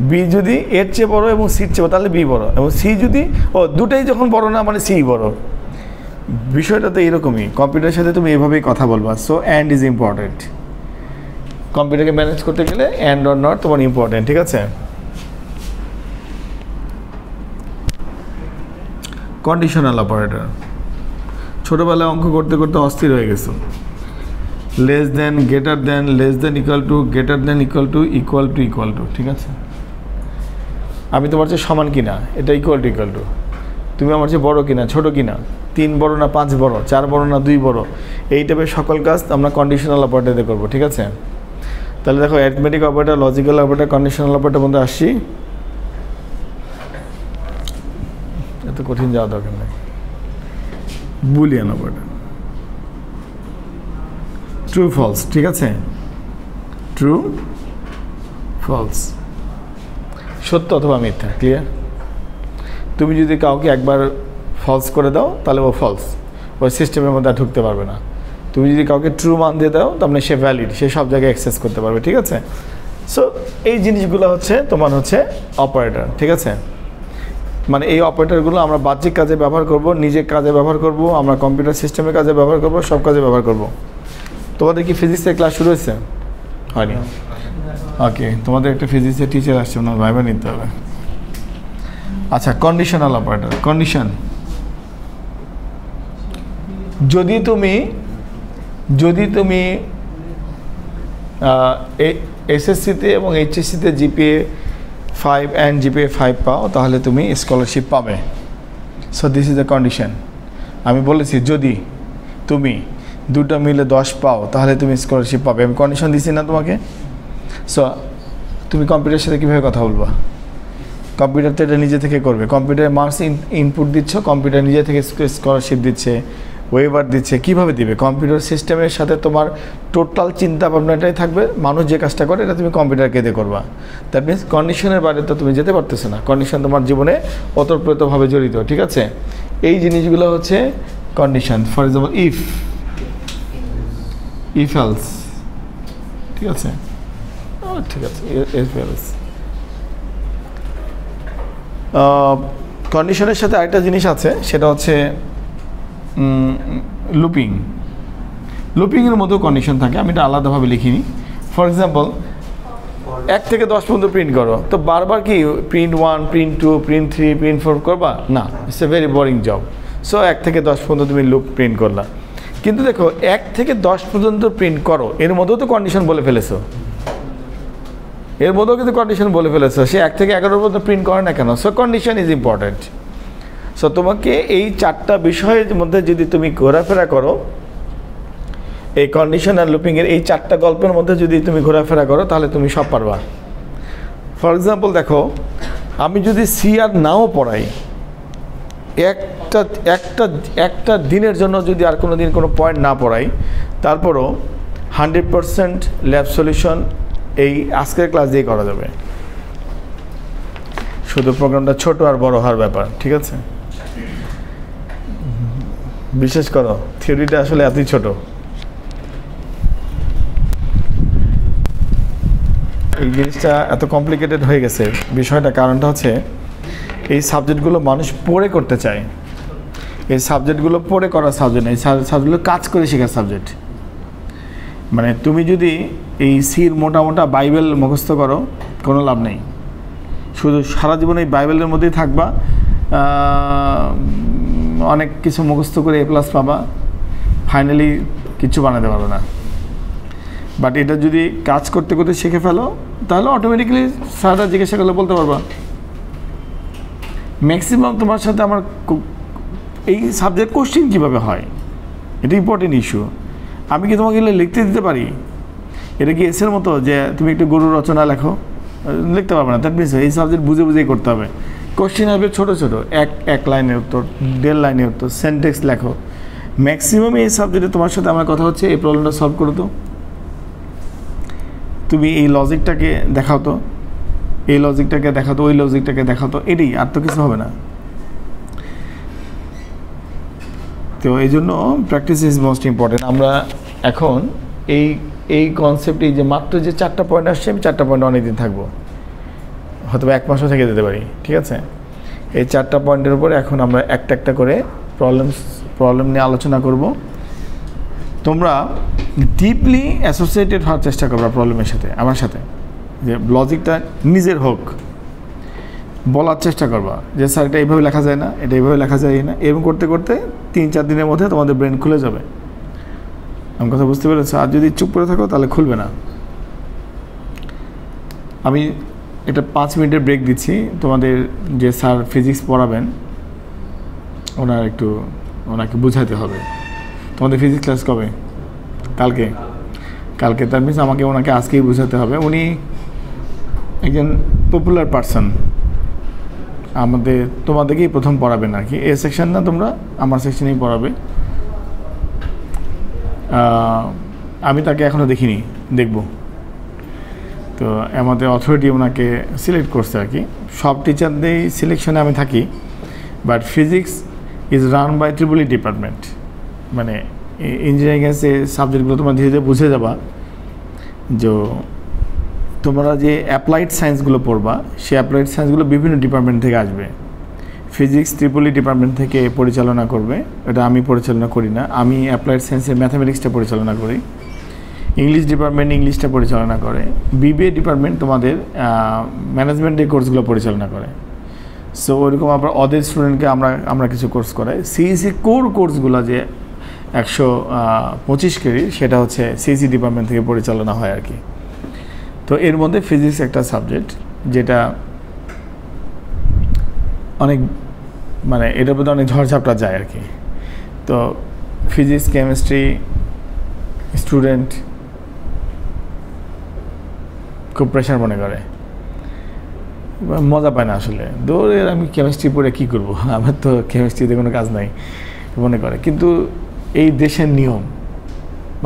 বি যদি এর চেয়ে বড় এবং সির চেয়ে বড়, তাহলে বি বড়। এবং সি যদি দুটাই যখন বড় না, মানে সি বড়। বিষয়টা তো এইরকমই। কম্পিউটারের সাথে তুমি এভাবেই কথা বলবা। So and is important. কম্পিউটারকে ম্যানেজ করতে গেলে অ্যান্ড অর নট তোমার ইম্পর্টেন্ট, ঠিক আছে। Conditional operator. ছোটোবেলায় অঙ্ক করতে করতে অস্থির হয়ে গেছো। Less than, greater than, less than equal to, greater than equal to, equal to equal to, ঠিক আছে। আমি তোমার চেয়ে সমান কিনা, এটা ইকুয়াল টু ইকুয়াল টু। তুমি আমার চেয়ে বড় কিনা, ছোটো কিনা, 3 বড় না 5 বড়, 4 বড় না 2 বড়, এই টাইপের সকল কাজ আমরা কন্ডিশনাল অপারেটরে করব, ঠিক আছে? তাহলে দেখো arithmetic operator, logical operator, conditional operator মধ্যে আসছি। এত কঠিন যাওয়া দরকার নেই। বুলিয়ান অপারেটর, ট্রু ফলস, ঠিক আছে? ট্রু ফলস, সত্য অথবা মিথ্যা, ক্লিয়ার? তুমি যদি কাউকে একবার ফলস করে দাও তাহলে ও ফলস, ওই সিস্টেমের মধ্যে আর ঢুকতে পারবে না। তুমি যদি কাউকে ট্রু মান দিয়ে দাও তার মানে সে ভ্যালিড, সে সব জায়গায় অ্যাক্সেস করতে পারবে, ঠিক আছে? সো এই জিনিসগুলো হচ্ছে তোমার হচ্ছে অপারেটর, ঠিক আছে? মানে এই অপারেটরগুলো আমরা বাহ্যিক কাজে ব্যবহার করব, নিজের কাজে ব্যবহার করব, আমরা কম্পিউটার সিস্টেমের কাজে ব্যবহার করব, সব কাজে ব্যবহার করব। তোমাদের কি ফিজিক্সের ক্লাস শুরু হয়েছে? হয়নি? ওকে, তোমাদের একটা ফিজিক্সের টিচার আসছে, ওনার ভাইবা নিতে হবে। আচ্ছা, কন্ডিশনাল অপারেটর, কন্ডিশন। যদি তুমি এসএসসিতে এবং এইচএসসিতে জিপিএ 5 অ্যান্ড জিপিএ 5 পাও তাহলে তুমি স্কলারশিপ পাবে। So this is the condition. আমি বলেছি যদি তুমি দুটো মিলে 10 পাও তাহলে তুমি স্কলারশিপ পাবে। আমি কন্ডিশন দিছি না তোমাকে? সো তুমি কম্পিউটারের সাথে কীভাবে কথা বলবা? কম্পিউটার তো এটা নিজে থেকে করবে, কম্পিউটারে মার্কস ইনপুট দিচ্ছ, কম্পিউটার নিজে থেকে স্কলারশিপ দিচ্ছে, ওয়েভার দিচ্ছে। কীভাবে দিবে? কম্পিউটার সিস্টেমের সাথে তোমার টোটাল চিন্তা ভাবনাটাই থাকবে, মানুষ যে কাজটা করে এটা তুমি কম্পিউটারকে দিয়ে করবা। দ্যাট মিনস কন্ডিশনের বাইরে তো তুমি যেতে পারতেছো না, কন্ডিশন তোমার জীবনে ওতপ্রোতভাবে জড়িত, ঠিক আছে? এই জিনিসগুলো হচ্ছে condition. For example if else, ঠিক আছে? ঠিক আছে, ইফ এলস। কন্ডিশনের সাথে আরেকটা জিনিস আছে, সেটা হচ্ছে লুপিংয়ের মতো কন্ডিশন থাকে, আমি এটা আলাদাভাবে লিখিনি। ফর এক্সাম্পল 1 থেকে 10 পর্যন্ত প্রিন্ট করো, তো বারবার কি প্রিন্ট 1, প্রিন্ট 2, প্রিন্ট 3, প্রিন্ট 4 করবা? না, it's a very boring job. So 1 থেকে 10 পর্যন্ত তুমি লুপ প্রিন্ট করলা। কিন্তু দেখো 1 থেকে 10 পর্যন্ত প্রিন্ট করো, এর মধ্যেও তো কন্ডিশন বলে ফেলেছো, এর মধ্যেও কিন্তু কন্ডিশন বলে ফেলেছো। সে 1 থেকে 11 পর্যন্ত প্রিন্ট করে না কেন? So condition is important. So তোমাকে এই 4টা বিষয়ের মধ্যে যদি তুমি ঘোরাফেরা করো, এই কন্ডিশন আর লুপিংয়ের এই 4টা গল্পের মধ্যে যদি তুমি ঘোরাফেরা করো তাহলে তুমি সব পারবা। ফর এক্সাম্পল দেখো, আমি যদি সি আর নাও পড়াই, একটা দিনের জন্য যদি আর কোনো দিন কোনো পয়েন্ট না পড়াই, তারপরও 100% ল্যাব সলিউশন এই আজকের ক্লাস দিয়ে করা যাবে। শুধু প্রোগ্রামটা ছোট আর বড় হওয়ার ব্যাপার, ঠিক আছে? বিশেষ করো থিওরিটা আসলে এতই ছোট। এই জিনিসটা এত কমপ্লিকেটেড হয়ে গেছে বিষয়টা, কারণটা হচ্ছে এই সাবজেক্টগুলো মানুষ পড়ে করতে চায়। এই সাবজেক্টগুলো পড়ে করার সাবজেক্ট না, এই সাবজেক্টগুলো কাজ করে শেখার সাবজেক্ট। মানে তুমি যদি এই সির মোটা বাইবেল মুখস্থ করো, কোনো লাভ নেই। শুধু সারা জীবন এই বাইবেলের মধ্যেই থাকবা, অনেক কিছু মুখস্থ করে A+ পাবা, ফাইনালি কিছু বানাতে পারবে না। বাট এটা যদি কাজ করতে করতে শিখে ফেলো তাহলে অটোমেটিক্যালি স্যাররা জিজ্ঞাসা করলে বলতে পারবা। ম্যাক্সিমাম তোমার সাথে আমার এই সাবজেক্ট কোশ্চেন কীভাবে হয়, এটা ইম্পর্টেন্ট ইস্যু। আমি কি তোমাকে লিখতে দিতে পারি? এটা কি এসের মতো যে তুমি একটু গরু রচনা লেখো? লিখতে পারবে না। দ্যাট মিনস এই সাবজেক্ট বুঝেই করতে হবে। কোশ্চেন হবে ছোটো এক লাইনের উত্তর, 1.5 লাইনের উত্তর, সেন্টেক্স লেখো। ম্যাক্সিমাম এই সাবজেক্টে তোমার সাথে আমার কথা হচ্ছে এই প্রবলেমটা সলভ করো তো, তুমি এই লজিকটাকে দেখাও তো, এই লজিকটাকে দেখাতো, ওই লজিকটাকে দেখাতো, এটাই, আর তো কিছু হবে না। তো এই জন্য প্র্যাকটিস ইজ মোস্ট ইম্পর্টেন্ট। আমরা এখন এই কনসেপ্টে যে মাত্র যে 4টা পয়েন্ট আসছে, আমি 4টা পয়েন্ট অনেকদিন থাকবো, হয়তো 1 মাসও থেকে যেতে পারি, ঠিক আছে? এই 4টা পয়েন্টের উপরে এখন আমরা একটা করে প্রবলেম নিয়ে আলোচনা করব। তোমরা ডিপলি অ্যাসোসিয়েটেড হওয়ার চেষ্টা করবা প্রবলেমের সাথে, আমার সাথে, যে লজিকটা নিজের হোক, বলার চেষ্টা করবা যে স্যার এটা এইভাবে লেখা যায় না, এটা এইভাবে লেখা যায় না। এরকম করতে করতে 3-4 দিনের মধ্যে তোমাদের ব্রেন খুলে যাবে। আমি কথা বুঝতে পেরেছো? আর যদি চুপ করে থাকো তাহলে খুলবে না। আমি এটা 5 মিনিটের ব্রেক দিচ্ছি। তোমাদের যে স্যার ফিজিক্স পড়াবেন ওনার একটু ওনাকে বোঝাতে হবে। তোমাদের ফিজিক্স ক্লাস কবে? কালকে তার মিনস আমাকে ওনাকে আজকেই বোঝাতে হবে। উনি একজন পপুলার পারসন, তোমাদেরকেই প্রথম পড়াবেন আর কি। এ সেকশন না, তোমরা আমার সেকশনেই পড়াবে। আমি তাকে এখনও দেখিনি, দেখব। তো আমাদের অথরিটি ওনাকে সিলেক্ট করছে আর কি। সব টিচারদের সিলেকশনে আমি থাকি, but physics is run by triple E department. মানে ইঞ্জিনিয়ারিং যে সাবজেক্টগুলো তোমরা ধীরে ধীরে বুঝে যাবা, যে তোমরা যে অ্যাপ্লাইড সায়েন্সগুলো পড়বা, সেই অ্যাপ্লাইড সায়েন্সগুলো বিভিন্ন ডিপার্টমেন্ট থেকে আসবে। ফিজিক্স ট্রিপল ই ডিপার্টমেন্ট থেকে পরিচালনা করবে, এটা আমি পরিচালনা করি না। আমি অ্যাপ্লাইড সায়েন্সের ম্যাথামেটিক্সটা পরিচালনা করি। ইংলিশ ডিপার্টমেন্ট ইংলিশটা পরিচালনা করে। বিবিএ ডিপার্টমেন্ট তোমাদের ম্যানেজমেন্টের কোর্সগুলো পরিচালনা করে। সো ওইরকম আবার ওদের স্টুডেন্টকে আমরা কিছু কোর্স করাই। সিইসি কোর্সগুলো যে 125 ক্রেডিট, সেটা হচ্ছে সিইসি ডিপার্টমেন্ট থেকে পরিচালনা হয় আর কি। তো এর মধ্যে ফিজিক্স একটা সাবজেক্ট যেটা অনেক মানে এটার মধ্যে অনেক ঝড়ঝাপটা যায় আর কি। তো ফিজিক্স কেমিস্ট্রি স্টুডেন্ট খুব প্রেশার মনে করে, মজা পায় না আসলে। দৌড়ে আমি কেমিস্ট্রি পড়ে কী করবো, আমার তো কেমিস্ট্রিতে কোনো কাজ নাই মনে করে। কিন্তু এই দেশের নিয়ম,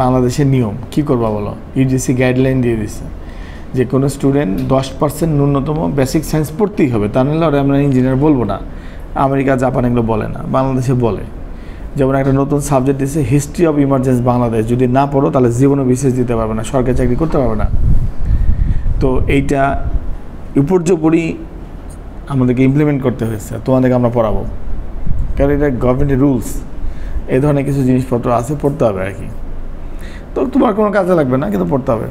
বাংলাদেশের নিয়ম, কী করবা বলো? ইউজিসি গাইডলাইন দিয়ে দিচ্ছে যে কোনো স্টুডেন্ট 10% ন্যূনতম বেসিক সায়েন্স পড়তেই হবে, তা নাহলে ওরা আমরা ইঞ্জিনিয়ার বলবো না। আমেরিকা জাপান এগুলো বলে না, বাংলাদেশে বলে। যেমন একটা নতুন সাবজেক্ট দিচ্ছে হিস্ট্রি অফ ইমার্জেন্সি বাংলাদেশ, যদি না পড়ো তাহলে জীবনে বিশেষ দিতে পারবে না, সরকারি চাকরি করতে পারবে না। তো এইটা উপর্যুপরি আমাদেরকে ইমপ্লিমেন্ট করতে হয়েছে, তোমাদেরকে আমরা পড়াবো, কারণ এটা গভর্নমেন্টের রুলস। এই ধরনের কিছু জিনিসপত্র আছে, পড়তে হবে আর কি। তো তোমার কোনো কাজে লাগবে না, কিন্তু পড়তে হবে।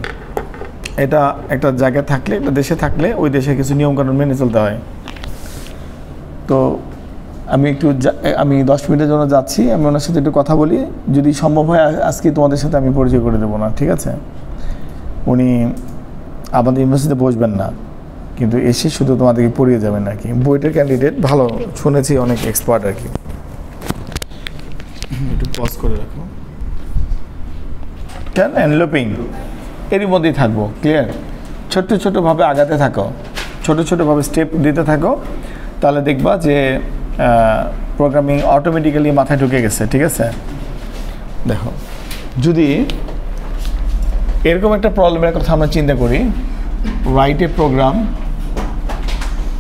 এটা একটা জায়গায় থাকলে, একটা দেশে থাকলে ওই দেশে কিছু নিয়মকানুন মেনে চলতে হয়। তো আমি 10 মিনিটের জন্য যাচ্ছি, আমি ওনার সাথে একটু কথা বলি, যদি সম্ভব হয় আজকে তোমাদের সাথে আমি পরিচয় করে দেবো না, ঠিক আছে? উনি আমাদের ইউনিভার্সিটিতে বসবেন না, কিন্তু এসে শুধু তোমাদেরকে পড়িয়ে যাবেন আর কি। বইটার ক্যান্ডিডেট ভালো, শুনেছি অনেক এক্সপার্ট আর কি। একটু পজ করে রাখো। কেন এনলোপিং এরই মধ্যেই থাকবো, ক্লিয়ার? ছোটোভাবে আগাতে থাকো, ছোটোভাবে স্টেপ দিতে থাকো, তাহলে দেখবা যে প্রোগ্রামিং অটোমেটিক্যালি মাথায় ঢুকে গেছে, ঠিক আছে? দেখো, যদি এরকম একটা প্রবলেমের কথা আমরা চিন্তা করি, রাইট এ প্রোগ্রাম।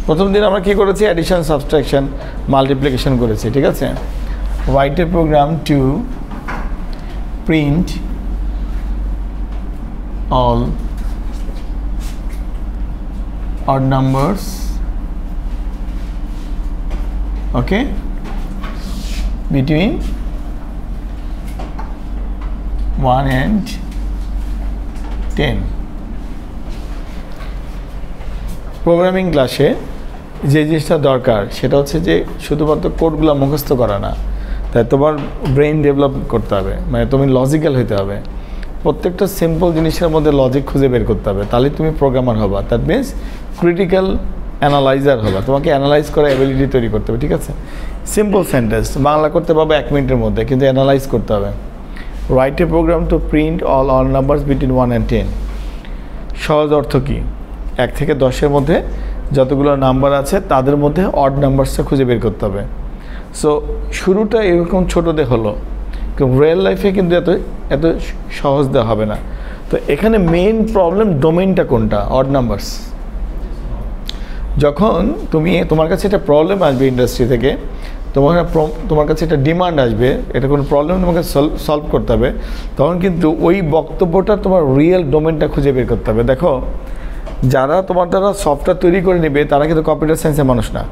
প্রথম দিন আমরা কী করেছি? অ্যাডিশন, সাবট্রাকশন, মাল্টিপ্লিকেশন করেছি, ঠিক আছে? Write a program to print all odd numbers, okay, between 1 and 10. Programming ক্লাসে যে জিনিসটা দরকার সেটা হচ্ছে যে শুধুমাত্র কোডগুলো মুখস্থ করা না, তাই তোমার ব্রেন ডেভেলপ করতে হবে, মানে তুমি লজিক্যাল হতে হবে। প্রত্যেকটা সিম্পল জিনিসের মধ্যে লজিক খুঁজে বের করতে হবে, তাহলে তুমি প্রোগ্রামার হবা। দ্যাট মিনস ক্রিটিক্যাল অ্যানালাইজার হবা, তোমাকে অ্যানালাইজ করা অ্যাবিলিটি তৈরি করতে হবে, ঠিক আছে? সিম্পল সেন্টেন্স বাংলা করতে পারবে 1 মিনিটের মধ্যে, কিন্তু অ্যানালাইজ করতে হবে। Write a program to print all numbers between 1 and 10। সহজ অর্থ কি? 1 থেকে 10-এর মধ্যে যতগুলো নাম্বার আছে তাদের মধ্যে অড নাম্বারসটা খুঁজে বের করতে হবে। সো শুরুটা এরকম ছোটোতে হলো, কিন্তু রিয়েল লাইফে কিন্তু এত সহজ দেওয়া হবে না। তো এখানে মেইন প্রবলেম ডোমেইনটা কোনটা? Odd numbers. যখন তোমার কাছে একটা প্রবলেম আসবে ইন্ডাস্ট্রি থেকে, তোমার কাছে একটা ডিমান্ড আসবে, এটা কোনো প্রবলেম তোমাকে সলভ করতে হবে, তখন কিন্তু ওই বক্তব্যটা তোমার রিয়েল ডোমেইনটা খুঁজে বের করতে হবে। দেখো, যারা তোমার দ্বারা সফটওয়্যার তৈরি করে নেবে তারা কিন্তু কম্পিউটার সায়েন্সের মানুষ না,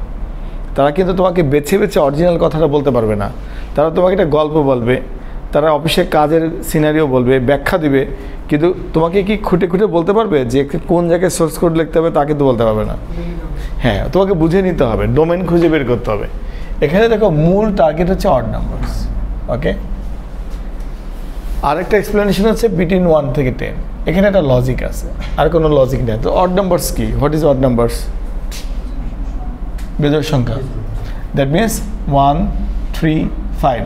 তারা কিন্তু তোমাকে বেছে অরিজিনাল কথাটা বলতে পারবে না। তারা তোমাকে একটা গল্প বলবে, তারা অফিসে কাজের সিনারিও বলবে, ব্যাখ্যা দিবে, কিন্তু তোমাকে কি খুঁটে বলতে পারবে যে কোন জায়গায় সোর্স কোড লিখতে হবে? তা কিন্তু বলতে পারবে না। হ্যাঁ, তোমাকে বুঝে নিতে হবে, ডোমেইন খুঁজে বের করতে হবে। এখানে দেখো মূল টার্গেট হচ্ছে অড নাম্বারস, ওকে? আরেকটা এক্সপ্লেনেশন হচ্ছে বিটুইন 1 থেকে 10। এখানে একটা লজিক আছে, আর কোনো লজিক নেই। তো অড নাম্বারস কি? What is odd numbers? বেজোড় সংখ্যা। দ্যাট মিনস 1, 3, 5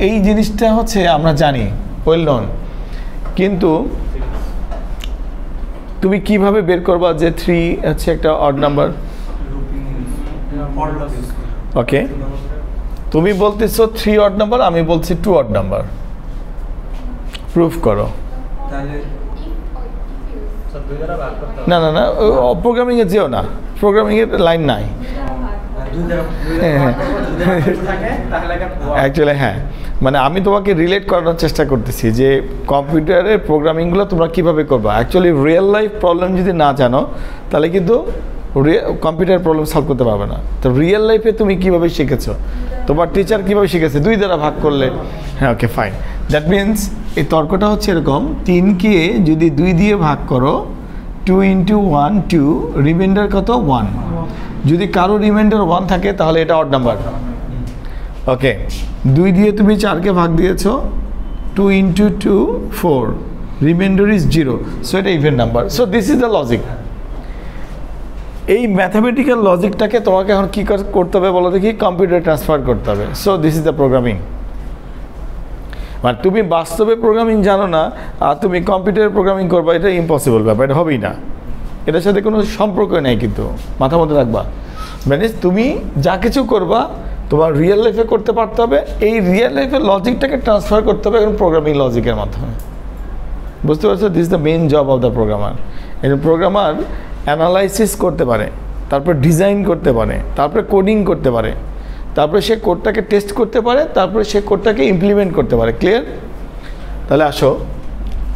এই জিনিসটা হচ্ছে আমরা জানি ওয়েল নন, কিন্তু তুমি কিভাবে বের করবা যে 3 হচ্ছে একটা অড নাম্বার? ওকে, তুমি বলতেছো 3 অড নাম্বার, আমি বলছি 2 অড নাম্বার, প্রুফ করো। না না না, প্রোগ্রামিংয়ে যেও না, প্রোগ্রামিংয়ের লাইন নাই অ্যাকচুয়ালি। হ্যাঁ, মানে আমি তোমাকে রিলেট করানোর চেষ্টা করতেছি যে কম্পিউটারের প্রোগ্রামিংগুলো তোমরা কীভাবে করবা। অ্যাকচুয়ালি রিয়েল লাইফ প্রবলেম যদি না জানো তাহলে কিন্তু কম্পিউটার প্রবলেম সলভ করতে পারবে না। তো রিয়েল লাইফে তুমি কীভাবে শিখেছো, তোমার টিচার কীভাবে শিখেছে? 2 দ্বারা ভাগ করলে। হ্যাঁ, ওকে ফাইন। দ্যাট মিনস এই তর্কটা হচ্ছে এরকম, 3কে যদি 2 দিয়ে ভাগ করো, 2 × 1 2, রিমাইন্ডার কত? 1। যদি কারো রিমাইন্ডার 1 থাকে তাহলে এটা অড নাম্বার। ওকে, 2 দিয়ে তুমি 4কে ভাগ দিয়েছো, 2 × 2 4, রিমাইন্ডার ইজ 0, সো এটা even number. So this is the logic. এই ম্যাথামেটিক্যাল লজিকটাকে তোমাকে এখন কী করতে হবে বলো দেখি? কম্পিউটারে ট্রান্সফার করতে হবে। So this is the programming. মানে তুমি বাস্তবে প্রোগ্রামিং জানো না আর তুমি কম্পিউটারে প্রোগ্রামিং করবা, এটা ইম্পসিবল ব্যাপার, এটা হবেই না। এটার সাথে কোনো সম্পর্ক নেই, কিন্তু মাথার মধ্যে রাখবা। মানে তুমি যা কিছু করবা তোমার রিয়েল লাইফে করতে পারতে হবে, এই রিয়েল লাইফের লজিকটাকে ট্রান্সফার করতে হবে এখন প্রোগ্রামিং লজিকের মাধ্যমে। বুঝতে পারছো? This is the main job of the programmer. এই প্রোগ্রামার অ্যানালাইসিস করতে পারে, তারপর ডিজাইন করতে পারে, তারপরে কোডিং করতে পারে, তারপরে সে কোডটাকে টেস্ট করতে পারে, তারপরে সে কোডটাকে ইমপ্লিমেন্ট করতে পারে। ক্লিয়ার? তাহলে আসো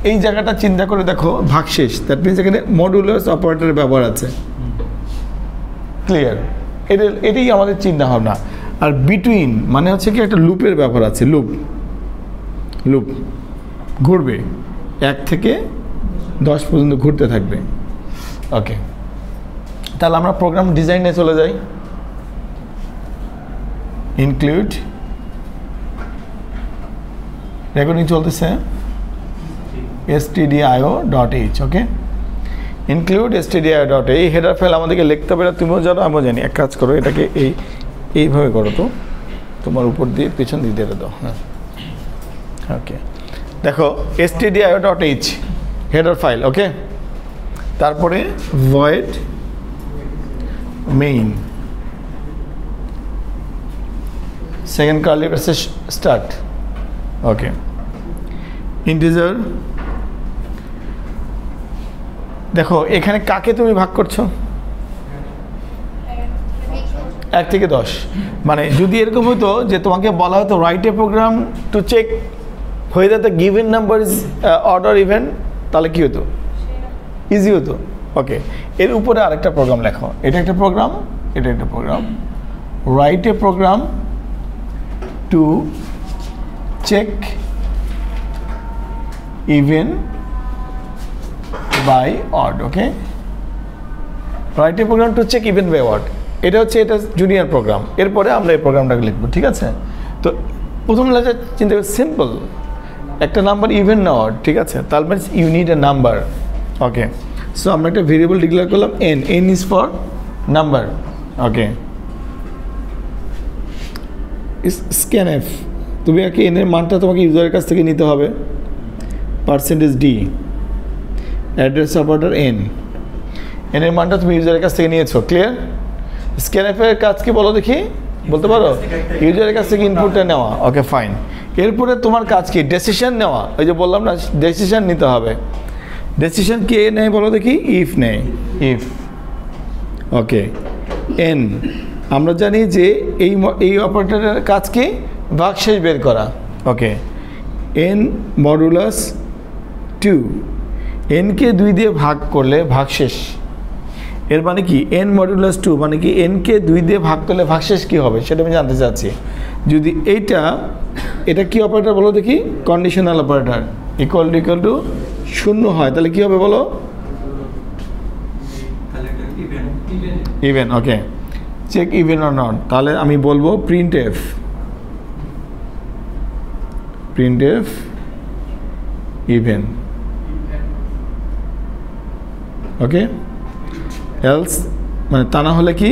এই জায়গাটা চিন্তা করে দেখো, ভাগশেষ, দ্যাট মিনস এখানে মডুলাস অপারেটরের ব্যবহার আছে। ক্লিয়ার? এটাই আমাদের চিন্তা ভাবনা। আর বিটুইন মানে হচ্ছে কি একটা লুপের ব্যবহার আছে। লুপ ঘুরবে, 1 থেকে 10 পর্যন্ত ঘুরতে থাকবে। ওকে, তাহলে আমরা প্রোগ্রাম ডিজাইনে চলে যাই। ইনক্লুড, রেকর্ডিং চলতেছে, stdio.h। ওকে, ইনক্লুড stdio.h। এই হেডার ফাইল আমাদেরকে লিখতে হবে, তুমিও জানো আমিও জানি। এক কাজ করো, এটাকে এইভাবে করো, তো তোমার উপর দিয়ে পেছন দিয়ে দিয়ে দাও। হ্যাঁ, ওকে, দেখো stdio.h হেডার ফাইল। ওকে, তারপরে void main, second curly braces start. Okay, integer. দেখো এখানে কাকে তুমি ভাগ করছো? 1 থেকে 10। মানে যদি এরকম হতো যে তোমাকে বলা হতো write a program to check whether the given number is odd or even, তাহলে কি হতো? ইজি হতো। ওকে, এর উপরে আরেকটা প্রোগ্রাম লেখো। এটা একটা প্রোগ্রাম, এটা একটা program. Write a program to check even by odd. Okay, write a program to check even by odd, এটা হচ্ছে এটা জুনিয়র প্রোগ্রাম। এরপরে আমরা এই প্রোগ্রামটাকে লিখবো। ঠিক আছে? তো প্রথম লেখা চিন্তা করি, সিম্পল, একটা নাম্বার ইভেন না অড। ঠিক আছে? তার মানে you need a number. Okay, so আমরা একটা ভেরিয়েবল ডিক্লেয়ার করলাম n is for number. Okay, scanf, তুমি একে n এর মানটা তোমাকে ইউজারের কাছ থেকে নিতে হবে, %d, অ্যাড্রেস অপারেটর n এর মানটা তুমি ইউজারের কাছ থেকে নিয়েছো। ক্লিয়ার? স্ক্যানএফের কাজ কি বলো দেখি, বলতে পারো? ইউজারের কাছ থেকে ইনপুটটা নেওয়া। Okay fine. এরপরে তোমার কাজ কি? ডেসিশন নেওয়া। ওই যে বললাম না, ডেসিশন নিতে হবে। ডেসিশন কে নেয় বলো দেখি? ইফ নেয়, ইফ। ওকে, n আমরা জানি যে এই অপারেটরের কাজ কি? ভাগশেষ বের করা। ওকে, n মডুলাস 2, n কে 2 দিয়ে ভাগ করলে ভাগশেষ। এর মানে কি? n মডুলাস 2 মানে কি? n কে 2 দিয়ে ভাগ করলে ভাগশেষ কি হবে সেটা আমি জানতে চাচ্ছি। যদি এটা কি অপারেটর বলো দেখি? Conditional operator. ইকুয়াল টু 0 হয় তাহলে কি হবে বলো? Even. Okay, check even or not, তাহলে আমি বলবো প্রিন্টএফ ইভেন। ওকে, এলস মানে তা না হলে কি?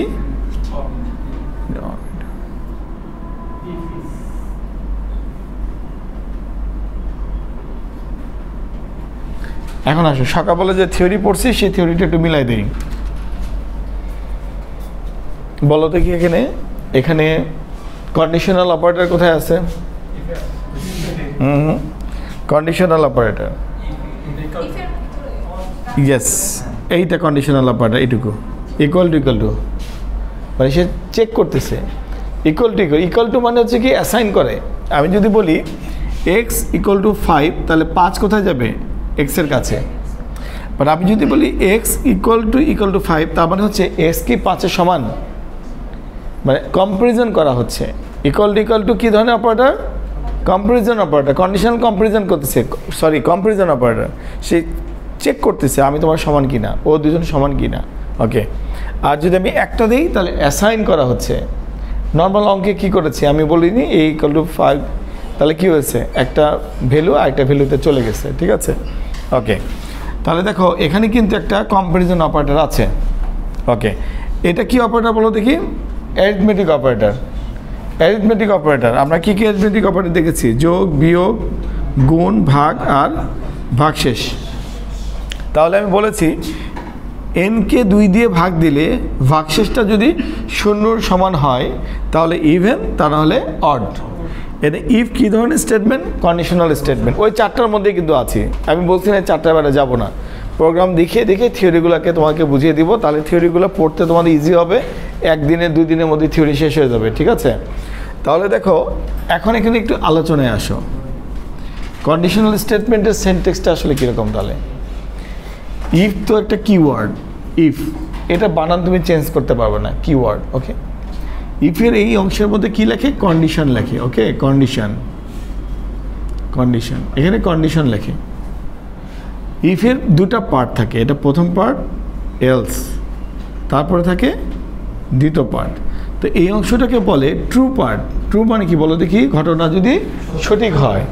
এখন আসো সকালবেলা যে থিওরি পড়ছি সেই থিওরিটা একটু মিলাই দিই। বলো তো কি এখানে কন্ডিশনাল অপারেটর কোথায় আছে? কন্ডিশনাল অপারেটর, ইয়েস, এইটা কন্ডিশনাল অপারেটর, এইটুকু ইকুয়াল টু মানে সে চেক করতেছে ইকুয়াল টু মানে হচ্ছে কি অ্যাসাইন করে। আমি যদি বলি এক্স ইকুয়াল টু 5 তাহলে 5 কোথায় যাবে? এক্সের কাছে। বাট আমি যদি বলি এক্স ইকুয়াল টু 5 তার মানে হচ্ছে এক্স কি 5-এর সমান, মানে কম্পারিজন করা হচ্ছে। ইকুয়াল টু কী ধরনের operator? Comparison operator, conditional comparison করতেছে, কম্পারিজন অপারেটর। সে চেক করতেছে আমি তোমার সমান কিনা, ও দুজন সমান কিনা। ওকে, আর যদি আমি একটা দিই তাহলে অ্যাসাইন করা হচ্ছে। নর্মাল অঙ্কে কি করেছি আমি বলিনি এ ইকুয়াল টু 5, তাহলে কি হয়েছে? একটা ভ্যালু আর একটা ভ্যালুতে চলে গেছে, ঠিক আছে? ওকে, তাহলে দেখো এখানে কিন্তু একটা কম্পারিজন অপারেটর আছে। ওকে, এটা কি অপারেটর বলো দেখি? Arithmetic operator. আমরা কি অ্যারিথমেটিক অপারেটর দেখেছি? যোগ, বিয়োগ, গুণ, ভাগ আর ভাগশেষ। তাহলে আমি বলেছি এনকে 2 দিয়ে ভাগ দিলে ভাগশেষটা যদি 0-র সমান হয় তাহলে ইভেন, তা নাহলে অড। এটা ইফ কী ধরনের স্টেটমেন্ট? Conditional statement. ওই 4টার মধ্যেই কিন্তু আছে। আমি বলছি না 4টার বেলা যাবো না, প্রোগ্রাম দেখে থিওরিগুলোকে তোমাকে বুঝিয়ে দিব, তাহলে থিওরিগুলো পড়তে তোমাদের ইজি হবে। 1 দিনে 2 দিনের মধ্যে থিওরি শেষ হয়ে যাবে, ঠিক আছে? তাহলে দেখো এখন এখানে একটু আলোচনায় আসো, কন্ডিশনাল স্টেটমেন্টের সেন্টেক্সটা আসলে কীরকম। তাহলে ইফ তো একটা কিওয়ার্ড, ইফ এটা বানান তুমি চেঞ্জ করতে পারবে না, কিওয়ার্ড। ওকে, ইফের এই অংশের মধ্যে কি লেখে? কন্ডিশন লেখে। ওকে, কন্ডিশন, এখানে কন্ডিশন লেখে। ইফের 2টা পার্ট থাকে, এটা প্রথম পার্ট, এলস, তারপরে থাকে দ্বিতীয় পার্ট। তো এই অংশটাকে বলে ট্রু পার্ট। ট্রু মানে কি বলো দেখি? ঘটনা যদি সঠিক হয়।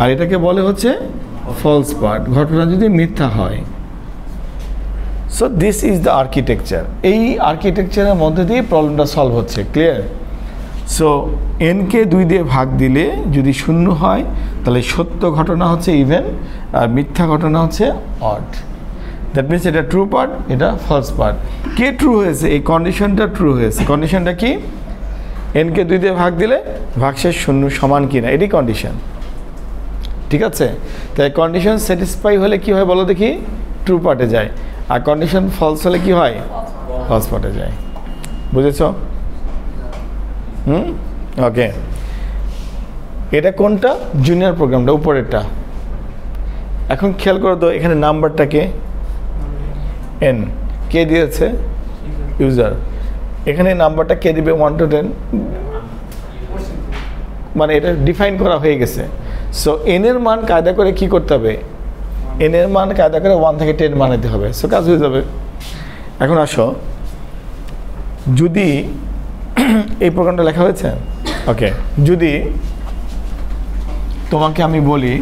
আর এটাকে বলে হচ্ছে ফলস পার্ট, ঘটনা যদি মিথ্যা হয়। So this is the architecture. এই আর্কিটেকচারের মধ্যে দিয়ে প্রবলেমটা সলভ হচ্ছে। ক্লিয়ার? সো এনকে 2 দিয়ে ভাগ দিলে যদি 0 হয় তাহলে সত্য ঘটনা হচ্ছে ইভেন, আর মিথ্যা ঘটনা হচ্ছে অড। দ্যাট মিনস এটা ট্রু পার্ট, এটা ফলস পার্ট। কে ট্রু হয়েছে? এই কন্ডিশনটা ট্রু হয়েছে। কন্ডিশনটা কি? এনকে 2 দিয়ে ভাগ দিলে ভাগশেষ 0 সমান কিনা, এটি কন্ডিশন, ঠিক আছে? তাই কন্ডিশন স্যাটিসফাই হলে কি হয় বলো দেখি? ট্রু পার্টে যায়। আর কন্ডিশন ফলস হলে কি হয়? ফলস পার্টে যায়। বুঝেছ? ওকে, এটা কোনটা? জুনিয়র প্রোগ্রামটা, উপরেরটা। এখন খেয়াল করো তো এখানে নাম্বারটাকে এন, কে দিয়েছে? ইউজার। এখানে নাম্বারটা কে দিবে? 1 to 10, মানে এটা ডিফাইন করা হয়ে গেছে। সো এন এর মান কায়দা করে কি করতে হবে? এন এর মান কায়দা করে 1 থেকে 10 বানাতে হবে। সো কাজ হয়ে যাবে। এখন আসো, যদি এই প্রোগ্রামটা লেখা হয়েছে, ওকে, যদি তোমাকে আমি বলি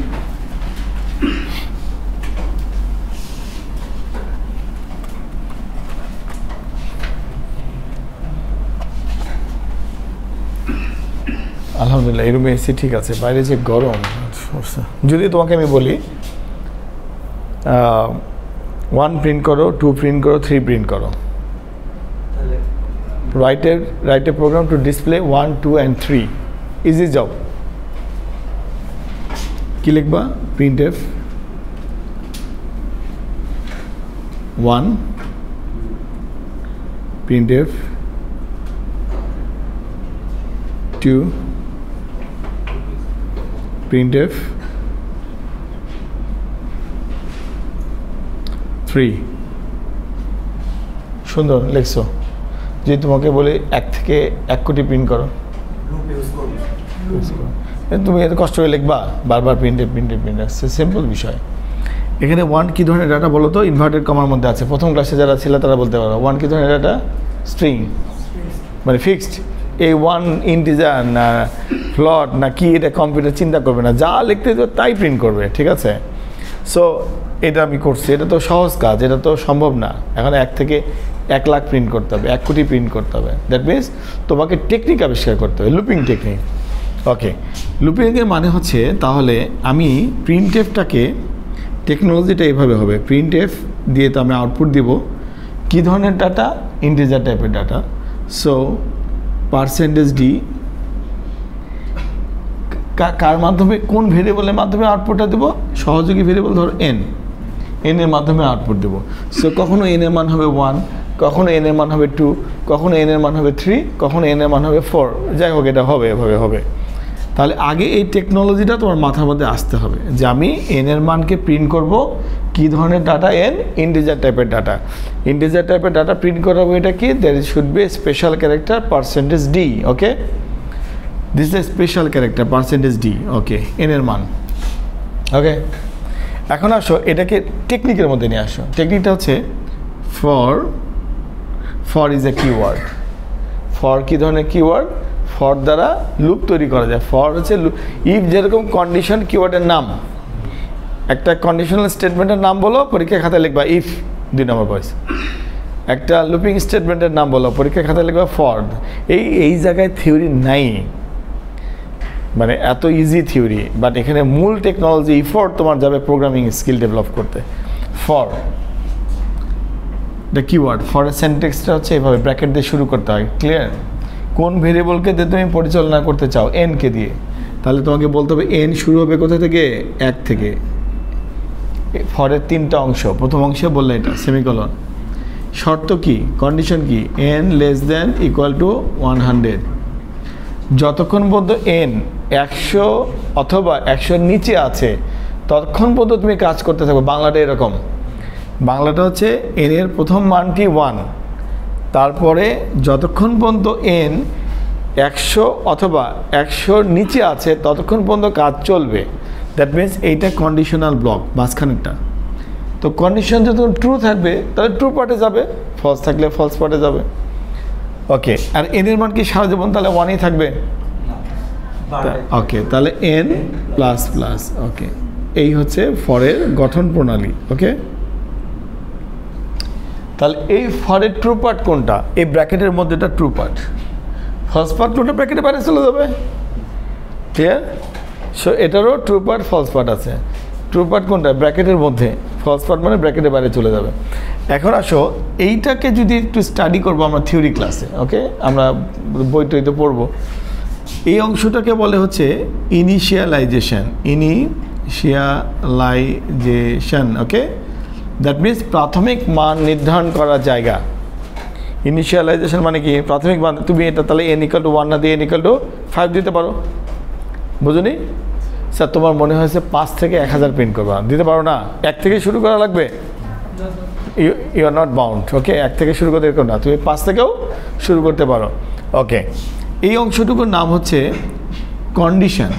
আলহামদুলিল্লাহ এই রুমে এসি ঠিক আছে, বাইরে যে গরম। যদি তোমাকে আমি বলি 1 প্রিন্ট করো, 2 প্রিন্ট করো, 3 প্রিন্ট করো, write a program to display 1, 2 and 3, easy job। কি লিখবা? printf 1, printf 2, printf 3। সুন্দর লিখছো। যে তোমাকে বলে 1 থেকে 1 কোটি প্রিন্ট করো, তুমি এত কষ্ট করে লিখবা বারবার প্রিন্টে সিম্পল বিষয়। এখানে 1 কী ধরনের ডাটা বলো তো? ইনভার্টেড কমার মধ্যে আছে। প্রথম ক্লাসে যারা ছিল তারা বলতে পারো 1 কী ধরনের ডাটা? স্ট্রিং, মানে ফিক্সড। এই 1 ইন্টিজার না ফ্লট না কি, এটা কম্পিউটার চিন্তা করবে না, যা লিখতে দেবে তাই প্রিন্ট করবে, ঠিক আছে? সো এটা আমি করছি, এটা তো সহজ কাজ, এটা তো সম্ভব না। এখন 1 থেকে 1 লাখ প্রিন্ট করতে হবে, 1 কোটি প্রিন্ট করতে হবে। দ্যাট মিনস তোমাকে টেকনিক আবিষ্কার করতে হবে, লুপিং টেকনিক। ওকে, লুপিংয়ের মানে হচ্ছে তাহলে আমি প্রিন্টএফটাকে টেকনোলজিটা এইভাবে হবে, প্রিন্ট এফ দিয়ে তো আমি আউটপুট দিব কী ধরনের ডাটা, ইন্টিজার টাইপের ডাটা। সো %d কার মাধ্যমে, কোন ভেরিয়েবলের মাধ্যমে আউটপুটটা দেবো, সহযোগী ভেরিয়েবল ধর এন এর মাধ্যমে আউটপুট দেবো। সো কখনো এন এর মান হবে 1, কখনো এন এর মান হবে 2, কখনো এন এর মান হবে 3, কখনো এন এর মান হবে 4, যাই হোক এটা হবে এভাবে হবে। তাহলে আগে এই টেকনোলজিটা তোমার মাথার মধ্যে আসতে হবে যে আমি এন এর মানকে প্রিন্ট করব কী ধরনের ডাটা, এন ইন্টিজার টাইপের ডাটা। ইন্টিজার টাইপের ডাটা প্রিন্ট করাবো এটা কি, there should be special character %d, okay, this is a special character %d, okay, n এর মান, ওকে। এখন আসো এটাকে টেকনিকের মধ্যে নিয়ে আসো। টেকনিকটা হচ্ছে for is a keyword. For কী ধরনের কিওয়ার্ড, ফর দ্বারা লুপ তৈরি করা যায়। ফর হচ্ছে ইফ, যেরকম কন্ডিশন কিওয়ার্ডের নাম, একটা কন্ডিশনাল স্টেটমেন্টের নাম বলো, পরীক্ষার খাতায় লিখবা ইফ, 2 নম্বর পয়েন্ট। একটা লুপিং স্টেটমেন্টের নাম বলো, পরীক্ষার খাতায় লিখবা ফর। এই জায়গায় থিওরি নাই, মানে এত ইজি থিওরি, বাট এখানে মূল টেকনোলজি ইফোর্ট তোমার যাবে প্রোগ্রামিং স্কিল ডেভেলপ করতে। ফর দ্য কিওয়ার্ড, ফরের সেন্টেক্সটা হচ্ছে এভাবে ব্র্যাকেট দিয়ে শুরু করতে হয়, ক্লিয়ার? কোন ভেরিয়েবলকে দিয়ে তুমি পরিচালনা করতে চাও, এনকে দিয়ে, তাহলে তোমাকে বলতে হবে এন শুরু হবে কোথা থেকে, 1 থেকে। ফরের 3টা অংশ, প্রথম অংশে বললে এটা সেমিকোলন। শর্ত কি, কন্ডিশন কি, n <= 100। যতক্ষণ পর্যন্ত n 100 অথবা 100-র নিচে আছে ততক্ষণ পর্যন্ত তুমি কাজ করতে থাকো। বাংলাটা এরকম, বাংলাটা হচ্ছে n এর প্রথম মানটি 1, তারপরে যতক্ষণ পর্যন্ত n 100 অথবা 100-র নিচে আছে ততক্ষণ পর্যন্ত কাজ চলবে। দ্যাট মিনস এইটা কন্ডিশনাল ব্লক মাঝখানেরটা। তো কন্ডিশন যখন ট্রু থাকবে তাহলে ট্রু পার্টে যাবে, ফলস থাকলে ফলস পার্টে যাবে, ওকে। আর এন এর মান কি সারা জীবন তাহলে 1ই থাকবে, ওকে। তাহলে n প্লাস, ওকে। এই হচ্ছে ফরের গঠন প্রণালী, ওকে। তাহলে এই ফরের ট্রু পার্ট কোনটা, এই ব্র্যাকেটের মধ্যে এটা ট্রু পার্ট, ফলস পার্ট কোনটা ব্র্যাকেটের বাইরে চলে যাবে, ক্লিয়ার? সো এটারও ট্রু পার্ট ফলস পার্ট আছে। ট্রু পার্ট কোনটা, ব্র্যাকেটের মধ্যে, ফলস পার্ট মানে ব্র্যাকেটের বাইরে চলে যাবে। এখন আসো এইটাকে যদি একটু স্টাডি করবো আমরা থিওরি ক্লাসে, ওকে, আমরা বই টইতে পড়বো। এই অংশটাকে বলে হচ্ছে ইনিশিয়ালাইজেশন, ওকে। দ্যাট মিনস প্রাথমিক মান নির্ধারণ করার জায়গা। ইনিশিয়ালাইজেশন মানে কি, প্রাথমিক মান, তুমি এটা তাহলে n = 1 না দিয়ে n = 5 দিতে পারো, বুঝুনি? স্যার তোমার মনে হয়েছে 5 থেকে 1000 প্রিন্ট করবা, দিতে পারো না, 1 থেকে শুরু করা লাগবে, ইউ আর নট বাউন্ড, ওকে। 1 থেকে শুরু করতে না, তুমি 5 থেকেও শুরু করতে পারো, ওকে। এই অংশটুকুর নাম হচ্ছে কন্ডিশন,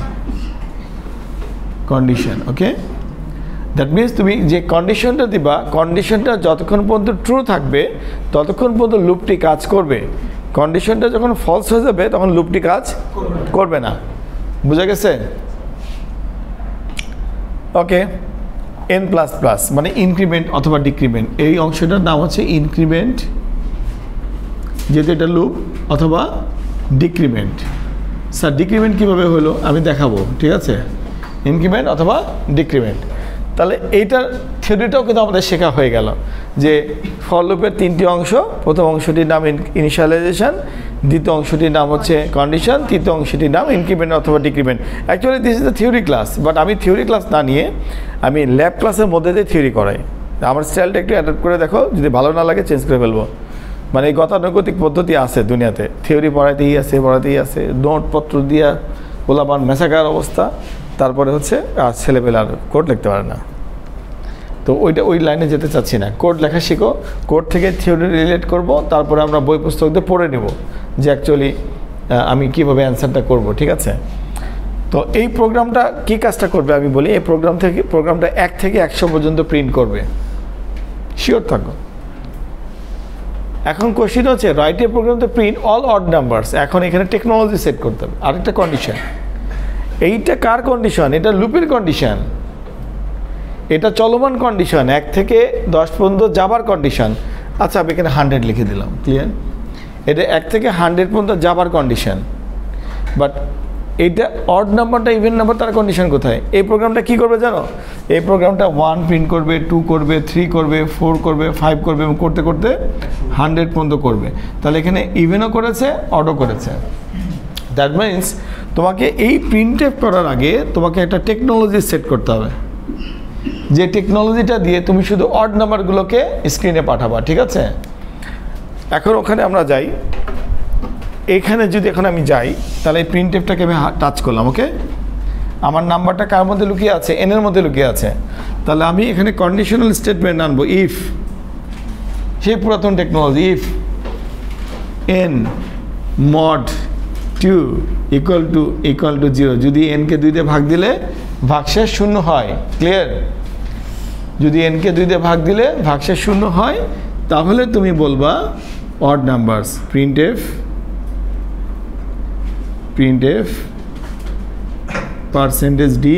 ওকে। দ্যাট মিনস তুমি যে কন্ডিশনটা দিবা, কন্ডিশনটা যতক্ষণ পর্যন্ত ট্রু থাকবে ততক্ষণ পর্যন্ত লুপটি কাজ করবে। কন্ডিশনটা যখন ফলস হয়ে যাবে তখন লুপটি কাজ করবে না, বুঝা গেছে? ওকে। n++ মানে ইনক্রিমেন্ট অথবা ডিক্রিমেন্ট, এই অংশটার নাম হচ্ছে ইনক্রিমেন্ট, যেহেতু এটা লুপ, অথবা ডিক্রিমেন্ট। স্যার ডিক্রিমেন্ট কীভাবে হলো আমি দেখাবো, ঠিক আছে? ইনক্রিমেন্ট অথবা ডিক্রিমেন্ট। তাহলে এইটার থিওরিটাও কিন্তু আমাদের শেখা হয়ে গেল যে ফর লুপের 3টি অংশ, প্রথম অংশটির নাম ইনিশিয়ালাইজেশন, দ্বিতীয় অংশটির নাম হচ্ছে কন্ডিশন, তৃতীয় অংশটির নাম ইনক্রিমেন্ট অথবা decrement. Actually this is the theory class, but আমি থিওরি ক্লাস না নিয়ে আমি ল্যাব ক্লাসের মধ্যে দিয়ে থিওরি করাই। আমার স্টাইলটা একটু অ্যাডাপ্ট করে দেখো, যদি ভালো না লাগে চেঞ্জ করে ফেলবো। মানে এই গতানুগতিক পদ্ধতি আছে দুনিয়াতে, থিওরি পড়াতেই আছে, নোটপত্র দিয়া গোলাপান মেসাকার অবস্থা, তারপরে হচ্ছে আর ছেলেপেলে আর কোড লিখতে পারে না। তো ওই লাইনে যেতে চাচ্ছি না, কোড লেখা শিখো, কোড থেকে থিওরি রিলেট করব, তারপরে আমরা বই পুস্তকদের পড়ে নেব যে অ্যাকচুয়ালি আমি কীভাবে অ্যান্সারটা করব, ঠিক আছে? তো এই প্রোগ্রামটা কী কাজটা করবে আমি বলি, এই প্রোগ্রামটা 1 থেকে 100 পর্যন্ত প্রিন্ট করবে, শিওর থাকো। এখন কোশ্চেন হচ্ছে write a program to print all odd numbers. এখন এখানে টেকনোলজি সেট করতে হবে, আরেকটা কন্ডিশন। এইটা কার কন্ডিশন? এটা লুপের কন্ডিশন, এটা চলমান কন্ডিশন, 1 থেকে 10 পর্যন্ত যাবার কন্ডিশন। আচ্ছা আমি এখানে 100 লিখে দিলাম, ক্লিয়ার? এটা 1 থেকে 100 পর্যন্ত যাবার কন্ডিশন। বাট এইটা অড নাম্বারটা ইভেন নাম্বার, তার কন্ডিশন কোথায়? এই প্রোগ্রামটা কি করবে জানো? এই প্রোগ্রামটা 1 প্রিন্ট করবে, 2 করবে, 3 করবে, 4 করবে, 5 করবে এবং করতে করতে 100 পর্যন্ত করবে। তাহলে এখানে ইভেনও করেছে, অডও করেছে। দ্যাট মিনস তোমাকে এই প্রিন্টএফ করার আগে তোমাকে একটা টেকনোলজি সেট করতে হবে, যে টেকনোলজিটা দিয়ে তুমি শুধু অড নাম্বারগুলোকে স্ক্রিনে পাঠাবা, ঠিক আছে? এখন ওখানে আমরা যাই, এখানে যদি এখন আমি যাই তাহলে এই প্রিন্টএফটাকে আমি টাচ করলাম, ওকে? আমার নাম্বারটা কার মধ্যে লুকিয়ে আছে? এন এর মধ্যে লুকিয়ে আছে। তাহলে আমি এখানে কন্ডিশনাল স্টেটমেন্ট আনবো, ইফ, সেই পুরাতন technology, if N mod 2 equal to 0, যদি এনকে 2 দিয়ে ভাগ দিলে ভাগশেষ 0 হয়। ক্লিয়ার? যদি এনকে 2 দিয়ে ভাগ দিলে ভাগশেষ 0 হয়, তাহলে তুমি বলবা odd numbers, printf percentage D,